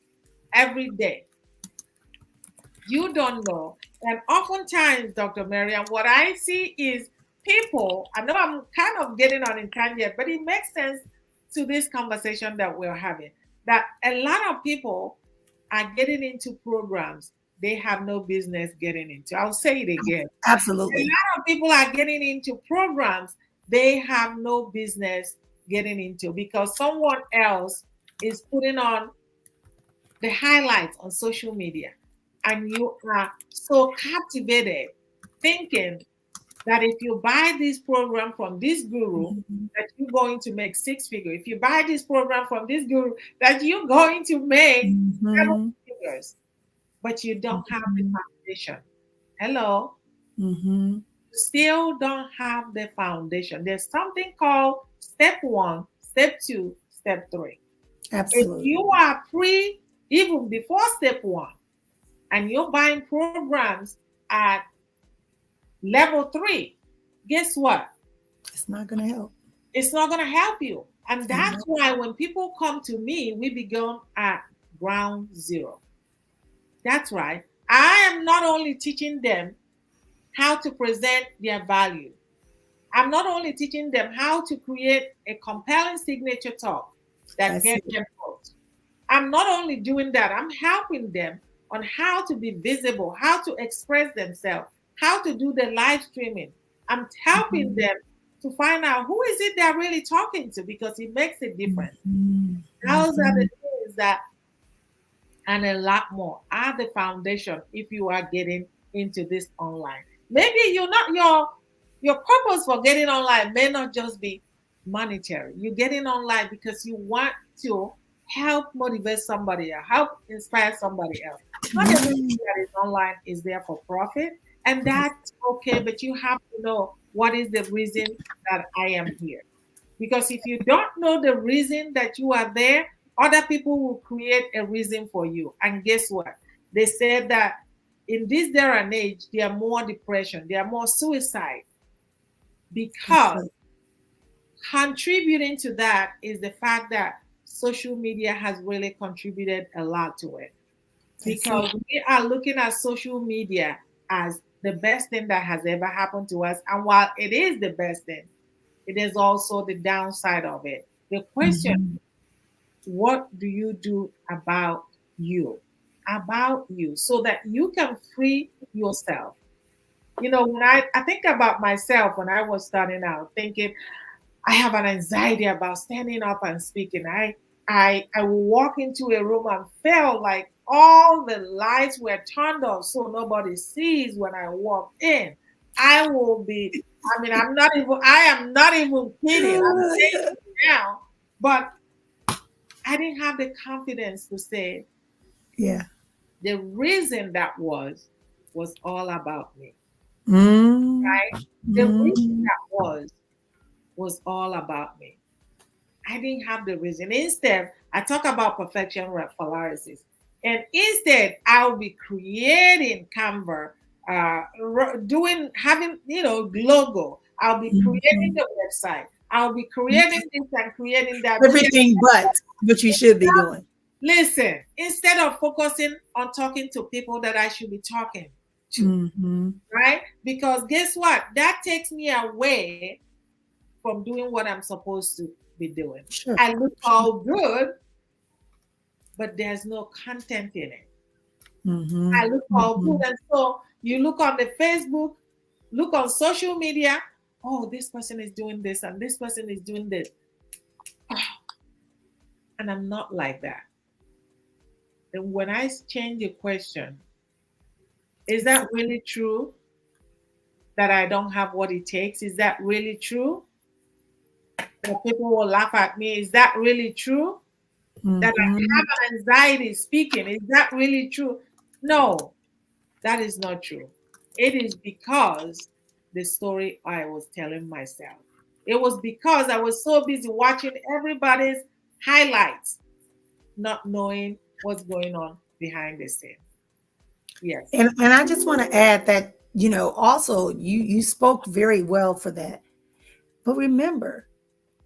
B: every day. You don't know. And oftentimes, Dr. Mariam, what I see is people, I know I'm kind of getting on a tangent, but it makes sense to this conversation that we're having, that a lot of people are getting into programs they have no business getting into. I'll say it again.
A: Absolutely.
B: A lot of people are getting into programs they have no business getting into because someone else is putting on the highlights on social media. And you are so captivated thinking that if you buy this program from this guru, that you're going to make 6 figures. If you buy this program from this guru, that you're going to make 7 figures. But you don't have the foundation. Hello? You still don't have the foundation. There's something called step 1, step 2, step 3.
A: Absolutely.
B: If you are even before step 1, and you're buying programs at level 3, guess what?
A: It's not going to help.
B: It's not going to help you. And that's why when people come to me, we begin at ground zero. That's right. I am not only teaching them how to present their value. I'm not only teaching them how to create a compelling signature talk that gets them hooked. I'm not only doing that, I'm helping them on how to be visible, how to express themselves, how to do the live streaming. I'm helping them to find out who is it they're really talking to because it makes a difference. Those are the things that, and a lot more, are the foundation if you are getting into this online. Maybe you're not your purpose for getting online may not just be monetary. You're getting online because you want to help motivate somebody else, help inspire somebody else. Not everything that is online is there for profit, and that's okay, but you have to know what is the reason that I am here. Because if you don't know the reason that you are there, other people will create a reason for you. And guess what? They said that in this day and age, there are more depression, there are more suicide, because contributing to that is the fact that social media has really contributed a lot to it. Because we are looking at social media as the best thing that has ever happened to us. And while it is the best thing, it is also the downside of it. The question, what do you do about you? About you, so that you can free yourself. You know, when I think about myself when I was starting out, thinking I have an anxiety about standing up and speaking. I will walk into a room and feel like, all the lights were turned off so nobody sees when I walk in, I will be, I mean, I am not even kidding. I'm saying it now, but I didn't have the confidence to say
A: Yeah.
B: the reason that was all about me,
A: Mm,
B: right? The reason
A: mm.
B: that was all about me. I didn't have the reason. Instead, I talk about perfection paralysis. And instead, I'll be creating Canva, having, logo. I'll be creating
A: Mhm.
B: the website. I'll be creating this and creating that.
A: Everything but what you should be doing.
B: Listen, instead of focusing on talking to people that I should be talking to,
A: Mm-hmm.
B: right? Because guess what? That takes me away from doing what I'm supposed to be doing.
A: Sure.
B: I look all good, but there's no content in it.
A: Mm-hmm.
B: I look all good.
A: Mm-hmm.
B: And so you look on the Facebook, look on social media. Oh, this person is doing this and this person is doing this. And I'm not like that. And when I change the question, is that really true that I don't have what it takes? Is that really true? That people will laugh at me? Is that really true? That I
A: Mm-hmm.
B: have an anxiety speaking? Is that really true? No, that is not true. It is because the story I was telling myself. It was because I was so busy watching everybody's highlights, not knowing what's going on behind the scene. Yes.
A: And I just want to add that, also you spoke very well for that. But remember,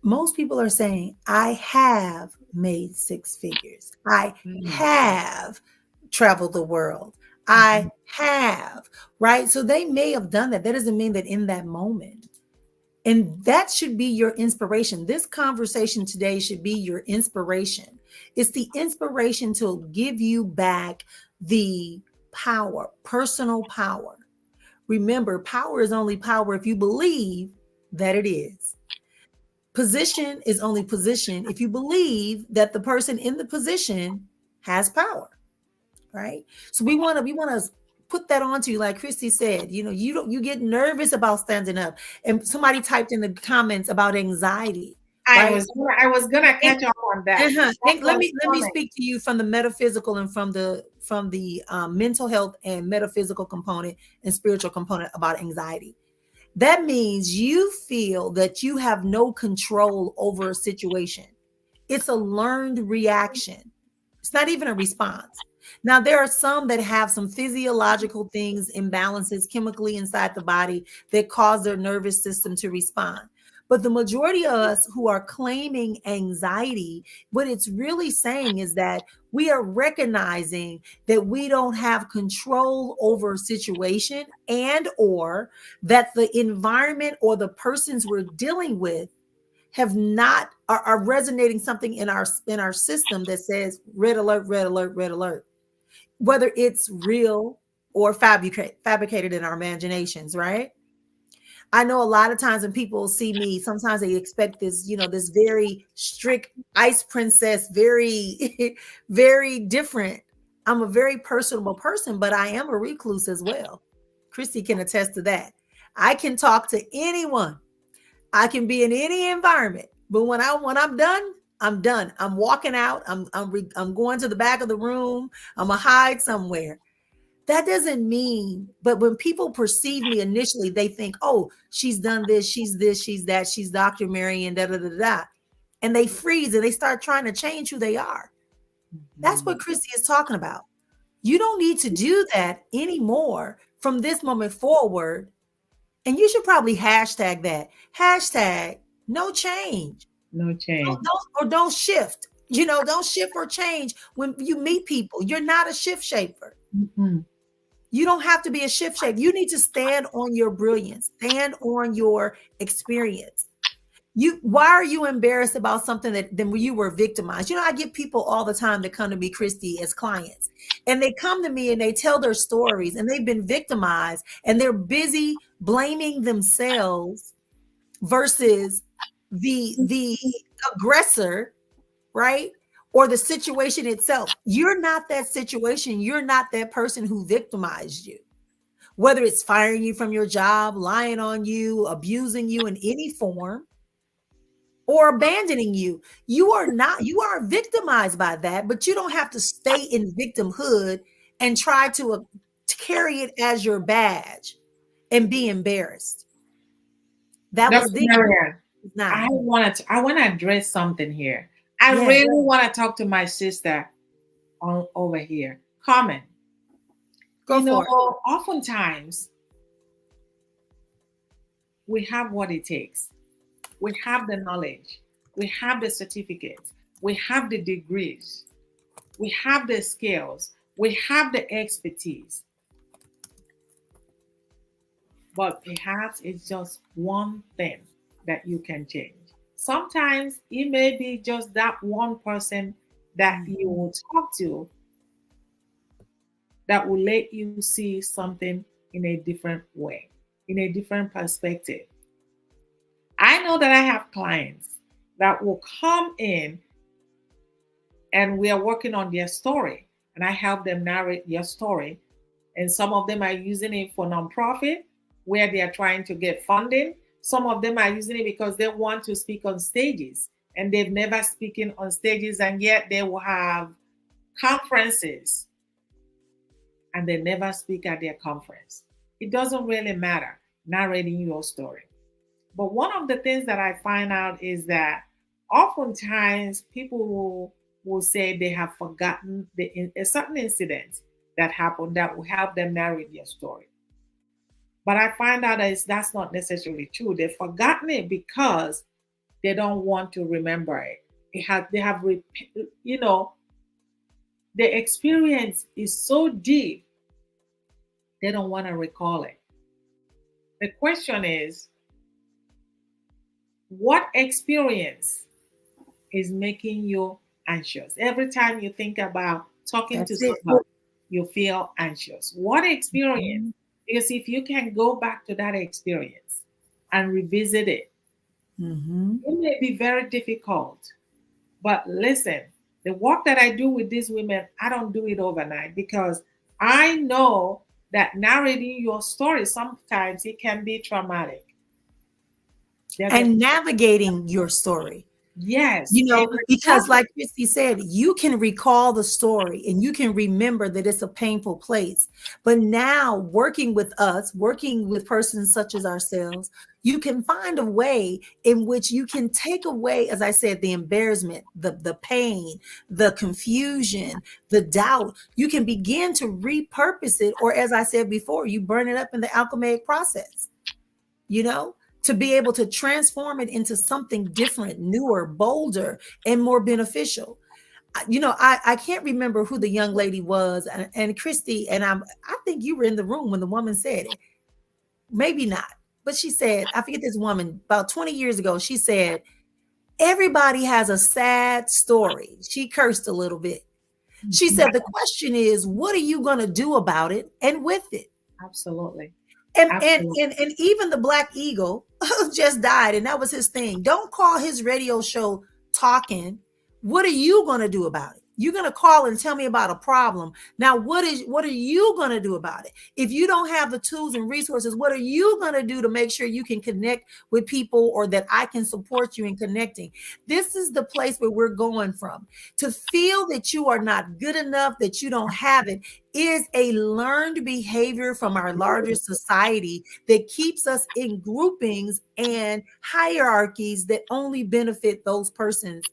A: most people are saying, I have made six figures. I
B: Mm-hmm.
A: have traveled the world. I have, right? So they may have done that. That doesn't mean that in that moment. And that should be your inspiration. This conversation today should be your inspiration. It's the inspiration to give you back the power, personal power. Remember, power is only power if you believe that it is. Position is only position if you believe that the person in the position has power, right? So we want to put that onto you, like Christy said. You get nervous about standing up, and somebody typed in the comments about anxiety, right?
B: I was gonna catch up on that. That
A: And let
B: was
A: me
B: coming.
A: speak to you from the metaphysical and from the mental health and metaphysical component and spiritual component about anxiety. That means you feel that you have no control over a situation. It's a learned reaction. It's not even a response. Now, there are some that have some physiological things, imbalances chemically inside the body that cause their nervous system to respond. But the majority of us who are claiming anxiety, what it's really saying is that we are recognizing that we don't have control over a situation, and or that the environment or the persons we're dealing with have not are resonating something in our system that says red alert, red alert, red alert, whether it's real or fabricated in our imaginations, right? I know a lot of times when people see me, sometimes they expect this, this very strict ice princess, very very different. I'm a very personable person, but I am a recluse as well. Christy can attest to that. I can talk to anyone. I can be in any environment, but when I'm done, I'm done. I'm walking out. I'm going to the back of the room. I'm gonna hide somewhere. That doesn't mean, but when people perceive me initially, they think, "Oh, she's done this, she's that, she's Dr. Marion, da da da da," and they freeze and they start trying to change who they are. That's what Christy is talking about. You don't need to do that anymore from this moment forward. And you should probably hashtag that. Hashtag no change.
B: No change.
A: Don't shift. Don't shift or change when you meet people. You're not a shift shaper.
B: Mm-hmm.
A: You don't have to be a shift shaper. You need to stand on your brilliance, stand on your experience. Why are you embarrassed about something that then when you were victimized? I get people all the time that come to me, Christy, as clients, and they come to me and they tell their stories and they've been victimized and they're busy blaming themselves versus the aggressor, right? or the situation itself. You're not that situation. You're not that person who victimized you. Whether it's firing you from your job, lying on you, abusing you in any form, or abandoning you. You are not, you are victimized by that, but you don't have to stay in victimhood and try to carry it as your badge and be embarrassed. That
B: Dr.
A: was then.
B: Marianne,
A: Now,
B: I want to address something here. I
A: yes,
B: really want to talk to my sister on over here. Carmen,
A: go for it.
B: oftentimes we have what it takes. We have the knowledge, we have the certificates, we have the degrees, we have the skills, we have the expertise. But perhaps it's just one thing that you can change. Sometimes it may be just that one person that you will talk to that will let you see something in a different way, in a different perspective. I know that I have clients that will come in and we are working on their story, and I help them narrate their story. And some of them are using it for nonprofit where they are trying to get funding. Some of them are using it because they want to speak on stages and they've never spoken on stages, and yet they will have conferences and they never speak at their conference. It doesn't really matter narrating your story. But one of the things that I find out is that oftentimes people will say they have forgotten a certain incident that happened that will help them narrate their story. But I find out that that's not necessarily true. They've forgotten it because they don't want to remember it. You know, the experience is so deep, they don't want to recall it. The question is, what experience is making you anxious? Every time you think about talking to someone, you feel anxious. What experience? Because if you can go back to that experience and revisit it, it may be very difficult. But listen, the work that I do with these women, I don't do it overnight because I know that narrating your story, sometimes it can be traumatic.
A: And navigating your story.
B: Yes.
A: You know, because like Christy said, you can recall the story and you can remember that it's a painful place. But now working with us, working with persons such as ourselves, you can find a way in which you can take away, as I said, the embarrassment, the pain, the confusion, the doubt. You can begin to repurpose it, or as I said before, you burn it up in the alchemic process, you know, to be able to transform it into something different, newer, bolder, and more beneficial. You know, I can't remember who the young lady was, and Christy, and I think you were in the room when the woman said it. Maybe not, but she said, I forget this woman, about 20 years ago, she said, everybody has a sad story. She cursed a little bit. She said, the question is, what are you going to do about it and with it?
B: Absolutely.
A: And even the Black Eagle just died, and that was his thing. Don't call his radio show talking. What are you going to do about it? You're going to call and tell me about a problem. Now, what are you going to do about it? If you don't have the tools and resources, what are you going to do to make sure you can connect with people, or that I can support you in connecting? This is the place where we're going from. To feel that you are not good enough, that you don't have it, is a learned behavior from our larger society that keeps us in groupings and hierarchies that only benefit those persons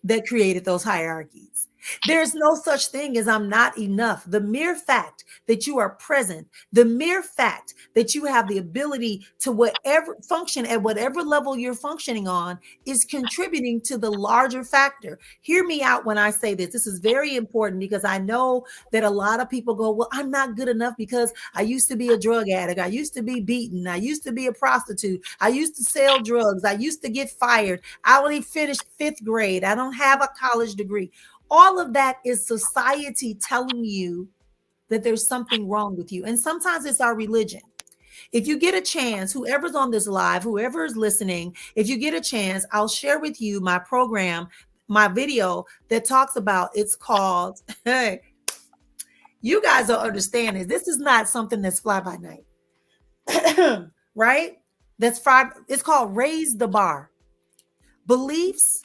A: that created those hierarchies. There's no such thing as I'm not enough. The mere fact that you are present, the mere fact that you have the ability to whatever function at whatever level you're functioning on is contributing to the larger factor. Hear me out when I say this. This is very important because I know that a lot of people go, well, I'm not good enough because I used to be a drug addict. I used to be beaten. I used to be a prostitute. I used to sell drugs. I used to get fired. I only finished 5th grade. I don't have a college degree. All of that is society telling you that there's something wrong with you. And sometimes it's our religion. If you get a chance, whoever's on this live, whoever is listening, if you get a chance, I'll share with you my program. my video that talks about, it's called, hey, you guys don't understand this. This is not something that's fly by night, right? It's called Raise the Bar. Beliefs,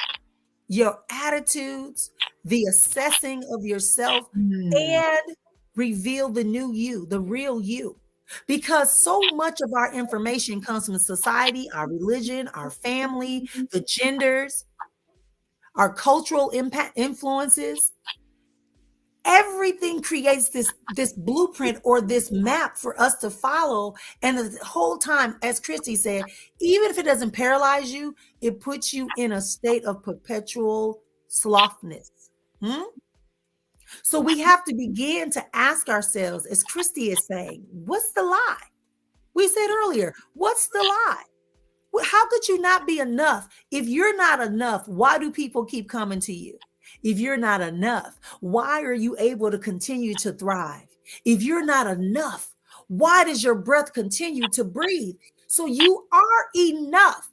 A: your attitudes, the assessing of yourself, and reveal the new you, the real you. Because so much of our information comes from society, our religion, our family, the genders, our cultural impact influences. Everything creates this blueprint or this map for us to follow. And the whole time, as Christy said, even if it doesn't paralyze you, it puts you in a state of perpetual slothness. So we have to begin to ask ourselves, as Christy is saying, what's the lie? We said earlier, what's the lie? How could you not be enough? If you're not enough, why do people keep coming to you? If you're not enough, why are you able to continue to thrive? If you're not enough, why does your breath continue to breathe? So you are enough.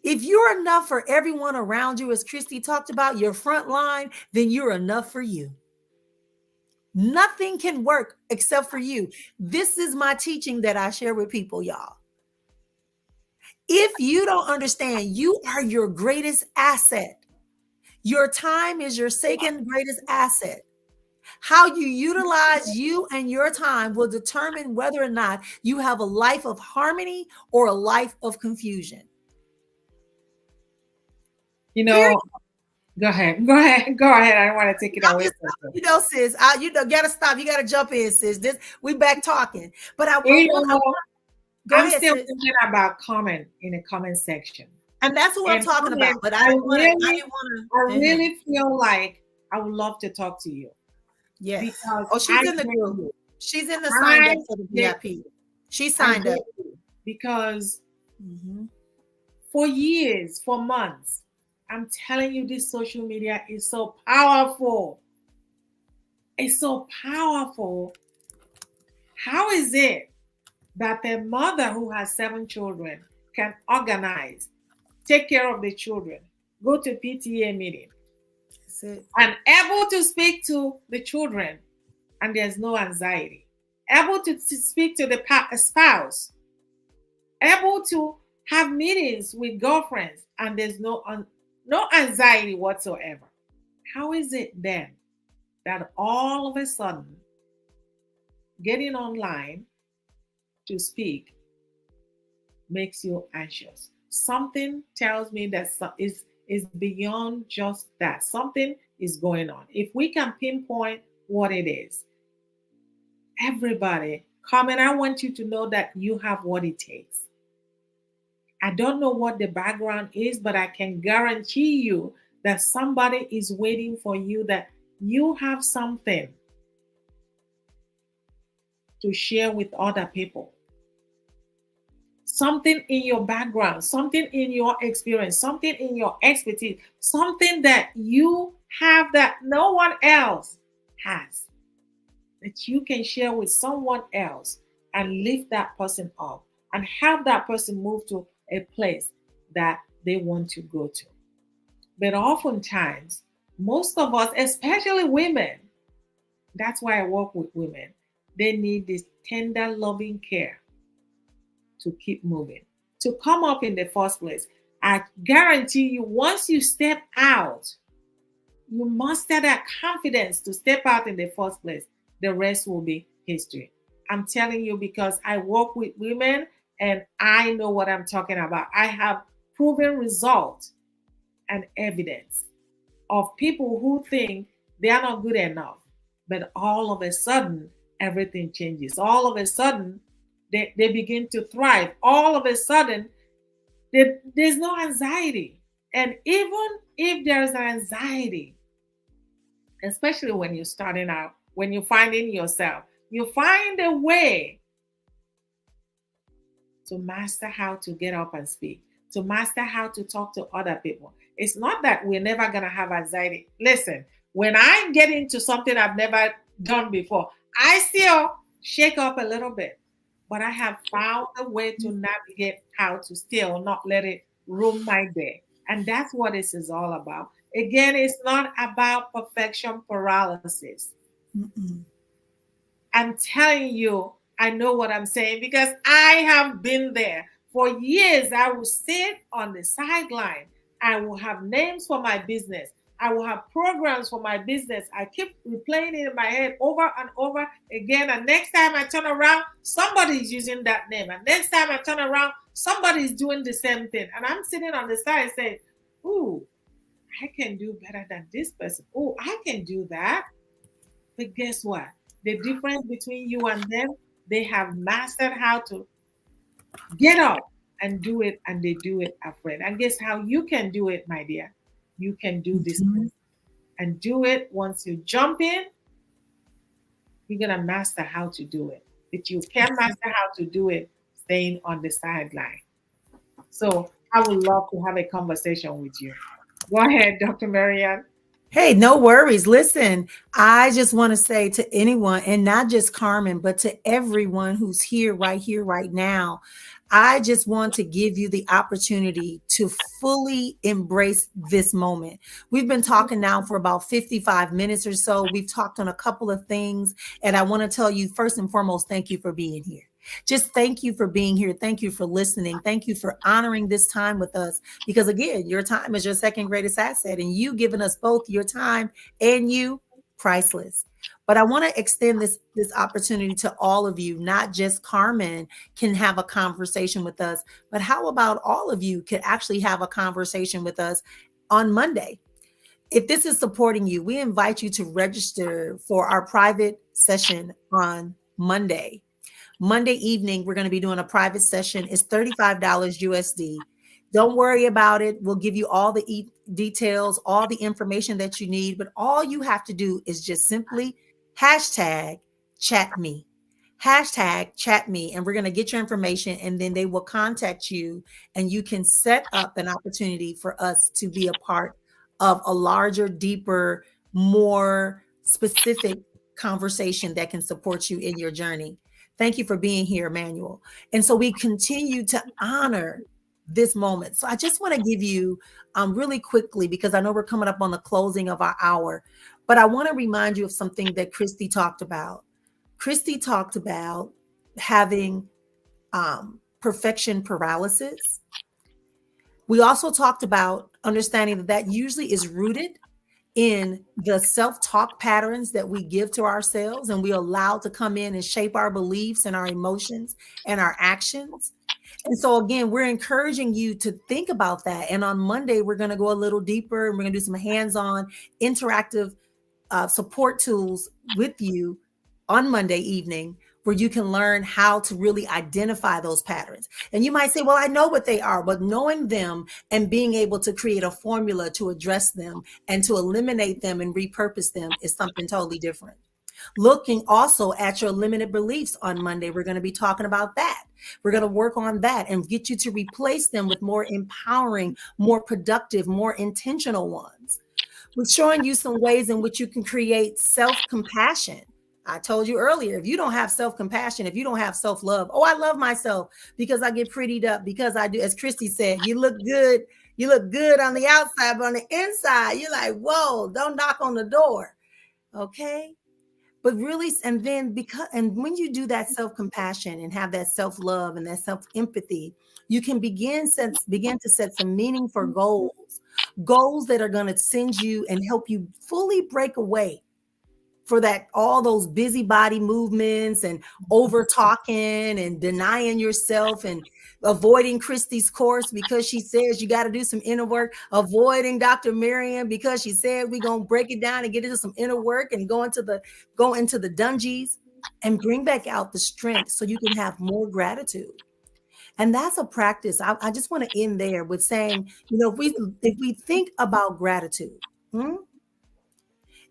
A: If you're enough for everyone around you, as Christy talked about, your front line, then you're enough for you. Nothing can work except for you. This is my teaching that I share with people, y'all. If you don't understand, you are your greatest asset. Your time is your second greatest asset. How you utilize you and your time will determine whether or not you have a life of harmony or a life of confusion.
B: You know, go ahead. I don't want to take it away.
A: You know, sis, gotta stop. You gotta jump in, sis. We back talking. But I'm
B: still thinking about comment in the comment section.
A: And that's what I'm talking about. But I
B: really feel like I would love to talk to you.
A: Yes. She's in the group. She's in the sign up for the VIP. She signed up.
B: Because for years, for months, I'm telling you, this social media is so powerful. It's so powerful. How is it that a mother who has 7 children can organize, take care of the children, go to PTA meeting, and able to speak to the children, and there's no anxiety, able to speak to the spouse, able to have meetings with girlfriends, and there's no anxiety whatsoever? How is it then that all of a sudden getting online to speak makes you anxious? Something tells me that is beyond just that. Something is going on. If we can pinpoint what it is, everybody come, and I want you to know that you have what it takes. I don't know what the background is, but I can guarantee you that somebody is waiting for you, that you have something to share with other people. Something in your background, something in your experience, something in your expertise, something that you have that no one else has, that you can share with someone else and lift that person up and help that person move to a place that they want to go to. But oftentimes, most of us, especially women, that's why I work with women, they need this tender, loving care to keep moving, to come up in the first place. I guarantee you, once you step out, you muster that confidence to step out in the first place. The rest will be history. I'm telling you, because I work with women and I know what I'm talking about. I have proven results and evidence of people who think they are not good enough, but all of a sudden, everything changes. All of a sudden, they begin to thrive. All of a sudden, there's no anxiety. And even if there's anxiety, especially when you're starting out, when you're finding yourself, you find a way to master how to get up and speak, to master how to talk to other people. It's not that we're never going to have anxiety. Listen, when I get into something I've never done before, I still shake up a little bit, but I have found a way to navigate how to still not let it ruin my day. And that's what this is all about. Again, it's not about perfection paralysis.
A: Mm-mm.
B: I'm telling you, I know what I'm saying because I have been there. For years, I will sit on the sideline. I will have names for my business. I will have programs for my business. I keep replaying it in my head over and over again. And next time I turn around, somebody is using that name. And next time I turn around, somebody is doing the same thing. And I'm sitting on the side saying, ooh, I can do better than this person. Oh, I can do that. But guess what? The difference between you and them, they have mastered how to get up and do it, and they do it afraid. And guess how you can do it, my dear? You can do this
A: Mhm.
B: and do it once you jump in, you're going to master how to do it. But you can master how to do it staying on the sideline. So I would love to have a conversation with you. Go ahead, Dr. Marianne.
A: Hey, no worries. Listen, I just want to say to anyone, and not just Carmen, but to everyone who's here, right now, I just want to give you the opportunity to fully embrace this moment. We've been talking now for about 55 minutes or so. We've talked on a couple of things, and I want to tell you, first and foremost, thank you for being here. Just thank you for being here. Thank you for listening. Thank you for honoring this time with us. Because again, your time is your second greatest asset, and you giving us both your time and you, priceless. But I want to extend this opportunity to all of you, not just Carmen can have a conversation with us, but how about all of you could actually have a conversation with us on Monday? If this is supporting you, we invite you to register for our private session on Monday. Monday evening, we're going to be doing a private session. It's $35 USD. Don't worry about it. We'll give you all the details, all the information that you need. But all you have to do is just simply hashtag chat me. Hashtag chat me. And we're going to get your information, and then they will contact you, and you can set up an opportunity for us to be a part of a larger, deeper, more specific conversation that can support you in your journey. Thank you for being here, Emmanuel. And so we continue to honor this moment. So I just want to give you really quickly, because I know we're coming up on the closing of our hour, but I want to remind you of something that Christy talked about. Christy talked about having perfection paralysis. We also talked about understanding that that usually is rooted in the self-talk patterns that we give to ourselves, and we allow to come in and shape our beliefs and our emotions and our actions. And so again, we're encouraging you to think about that. And on Monday, we're going to go a little deeper, and we're going to do some hands-on interactive support tools with you on Monday evening, where you can learn how to really identify those patterns. And you might say, well, I know what they are, but knowing them and being able to create a formula to address them and to eliminate them and repurpose them is something totally different. Looking also at your limited beliefs on Monday, we're going to be talking about that. We're going to work on that and get you to replace them with more empowering, more productive, more intentional ones. We're showing you some ways in which you can create self-compassion. I told you earlier, if you don't have self-compassion, if you don't have self-love, oh, I love myself because I get prettied up, because I do, as Christy said, you look good. You look good on the outside, but on the inside, you're like, whoa, don't knock on the door. Okay. But really, and then when you do that self-compassion and have that self-love and that self-empathy, you can begin to set some meaningful goals that are going to send you and help you fully break away for that, all those busybody movements and over talking and denying yourself and avoiding Christy's course because she says you got to do some inner work, avoiding Dr. Miriam because she said we're going to break it down and get into some inner work and go into the dungeons and bring back out the strength so you can have more gratitude. And that's a practice. I just want to end there with saying, if we think about gratitude,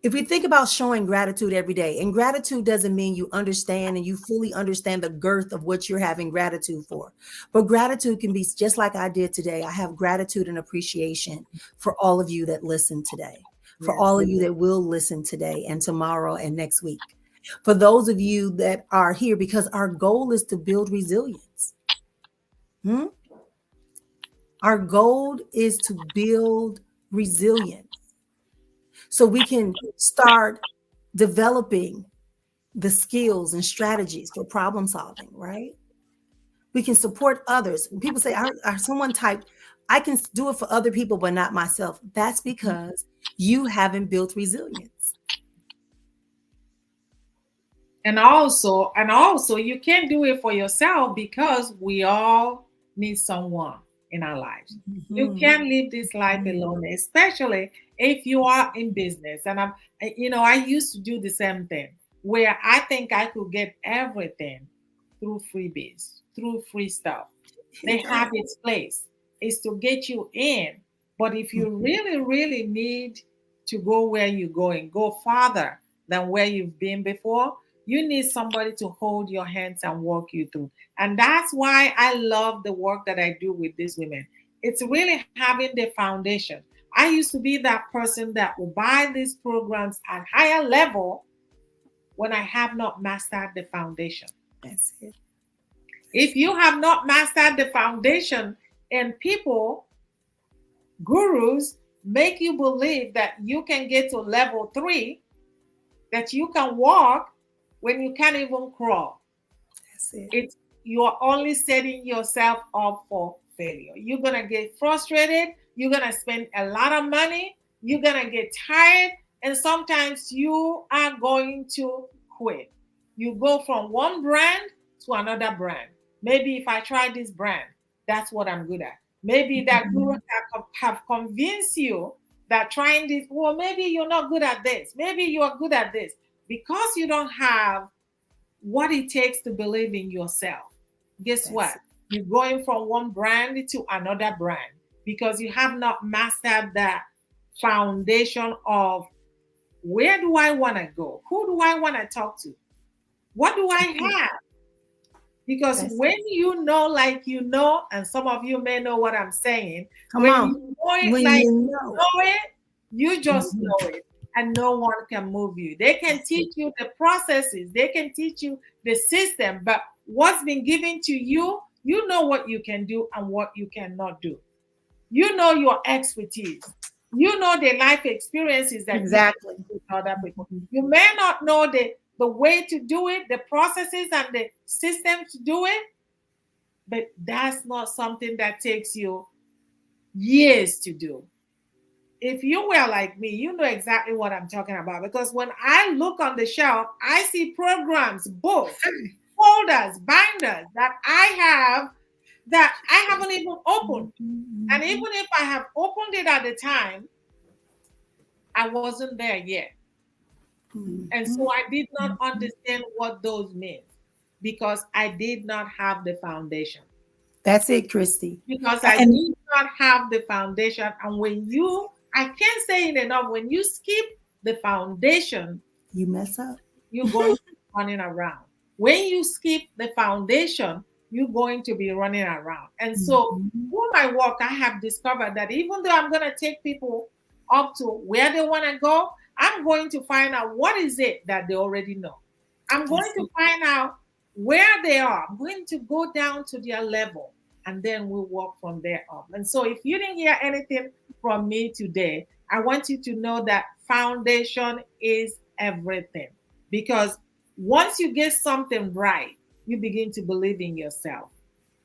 A: if we think about showing gratitude every day, and gratitude doesn't mean you understand and you fully understand the girth of what you're having gratitude for. But gratitude can be just like I did today. I have gratitude and appreciation for all of you that listen today, for all of you that will listen today and tomorrow and next week. For those of you that are here, because our goal is to build resilience. Our goal is to build resilience so we can start developing the skills and strategies for problem solving, right? We can support others. When people say, someone typed, I can do it for other people, but not myself. That's because you haven't built resilience.
B: And also you can't do it for yourself because we all need someone in our lives. You can't live this life alone, especially if you are in business. And I used to do the same thing where I think I could get everything through freebies, through free stuff. They have its place. It's to get you in. But if you really, really need to go where you're going, go farther than where you've been before, you need somebody to hold your hands and walk you through. And that's why I love the work that I do with these women. It's really having the foundation. I used to be that person that will buy these programs at higher level when I have not mastered the foundation.
A: That's it.
B: If you have not mastered the foundation, and people, gurus, make you believe that you can get to level 3, that you can walk when you can't even crawl.
A: That's it.
B: You're only setting yourself up for failure. You're gonna get frustrated, you're gonna spend a lot of money, you're gonna get tired, and sometimes you are going to quit. You go from one brand to another brand. Maybe if I try this brand, that's what I'm good at. Maybe that guru have convinced you that trying this, well, maybe you're not good at this. Maybe you are good at this. Because you don't have what it takes to believe in yourself. Guess what? You're going from one brand to another brand because you have not mastered that foundation of where do I want to go? Who do I want to talk to? What do I have? Because when you know, like you know, and some of you may know what I'm saying,
A: Come
B: when
A: on.
B: you know it,
A: When
B: like
A: you
B: you know it, you just know it, and no one can move you. They can teach you the processes, they can teach you the system, but what's been given to you, you know what you can do and what you cannot do. You know your expertise. You know the life experiences that
A: exactly
B: you with other people. You may not know the way to do it, the processes and the system to do it, but that's not something that takes you years to do. If you were like me, you know exactly what I'm talking about, because when I look on the shelf, I see programs, books, folders, binders that I have that I haven't even opened. And even if I have opened it at the time, I wasn't there yet. And so I did not understand what those mean because I did not have the foundation.
A: That's it, Christy.
B: Because I did not have the foundation. And I can't say it enough, when you skip the foundation,
A: you mess up.
B: You're going to be running around. When you skip the foundation, you're going to be running around. And so through my work, I have discovered that even though I'm going to take people up to where they want to go, I'm going to find out what is it that they already know. I'm going to find out where they are. I'm going to go down to their level, and then we'll work from there up. And so if you didn't hear anything from me today, I want you to know that foundation is everything. Because once you get something right, you begin to believe in yourself.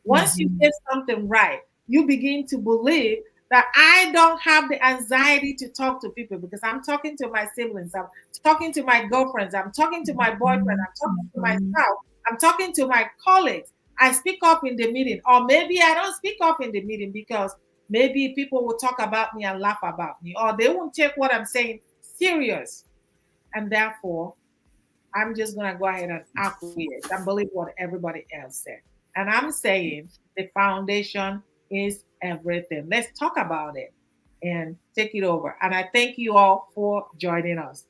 B: Once you get something right, you begin to believe that I don't have the anxiety to talk to people because I'm talking to my siblings, I'm talking to my girlfriends, I'm talking to my boyfriend, I'm talking to my spouse, I'm talking to my colleagues. I speak up in the meeting, or maybe I don't speak up in the meeting because maybe people will talk about me and laugh about me, or they won't take what I'm saying serious. And therefore, I'm just going to go ahead and acquiesce and believe what everybody else said. And I'm saying the foundation is everything. Let's talk about it and take it over. And I thank you all for joining us.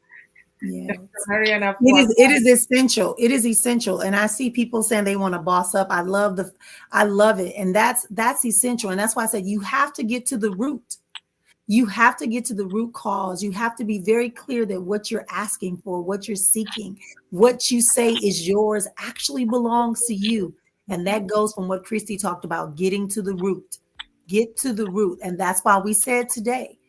A: Yes.
B: It
A: is essential. It is essential. And I see people saying they want to boss up. I love it. And that's essential. And that's why I said you have to get to the root. You have to get to the root cause. You have to be very clear that what you're asking for, what you're seeking, what you say is yours actually belongs to you. And that goes from what Christy talked about, getting to the root, Get to the root. And that's why we said today,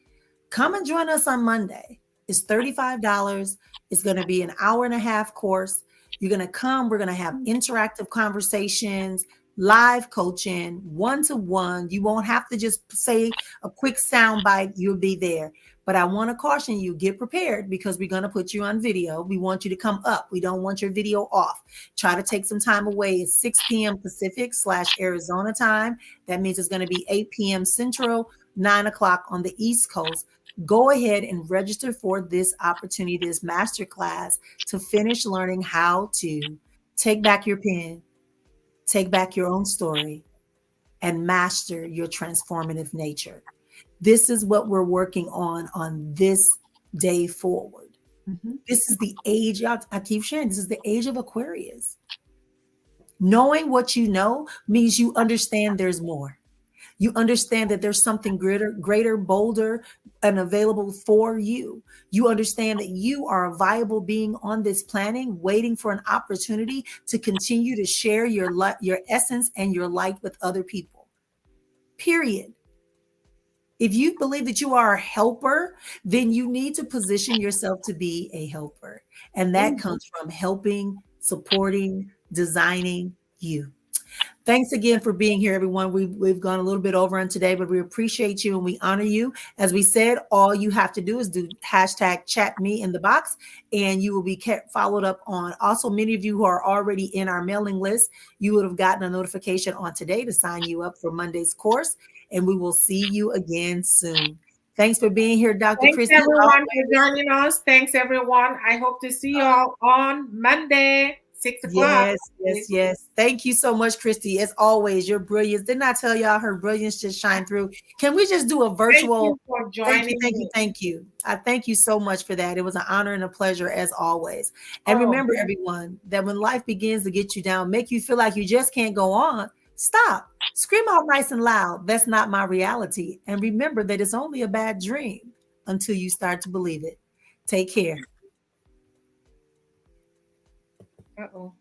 A: come and join us on Monday. It's $35. It's going to be an hour and a half course. You're going to come. We're going to have interactive conversations, live coaching, one-to-one. You won't have to just say a quick sound bite. You'll be there. But I want to caution you, get prepared, because we're going to put you on video. We want you to come up. We don't want your video off. Try to take some time away. It's 6 p.m. Pacific / Arizona time. That means it's going to be 8 p.m. Central, 9 o'clock on the East Coast. Go ahead and register for this opportunity, this masterclass, to finish learning how to take back your pen, take back your own story, and master your transformative nature. This is what we're working on this day forward. This is the age, I keep sharing, this is the age of Aquarius. Knowing what you know means you understand there's more. You understand that there's something greater, bolder, and available for you. You understand that you are a viable being on this planet, waiting for an opportunity to continue to share your essence and your light with other people. Period. If you believe that you are a helper, then you need to position yourself to be a helper. And that comes from helping, supporting, designing you. Thanks again for being here, everyone. We've gone a little bit over on today, but we appreciate you and we honor you. As we said, all you have to do is do #chatme in the box, and you will be followed up on. Also, many of you who are already in our mailing list, you would have gotten a notification on today to sign you up for Monday's course, and we will see you again soon. Thanks for being here, Dr. Christy.
B: Thanks, everyone, for joining us. Thanks, everyone. I hope to see you all on Monday. 6 o'clock.
A: Yes. Thank you so much, Christy. As always, your brilliance. Didn't I tell y'all her brilliance just shine through? Can we just do a virtual?
B: Thank you for joining me.
A: Thank you. I thank you so much for that. It was an honor and a pleasure as always. And remember, everyone, that when life begins to get you down, make you feel like you just can't go on, stop. Scream out nice and loud. That's not my reality. And remember that it's only a bad dream until you start to believe it. Take care.
B: Uh-oh.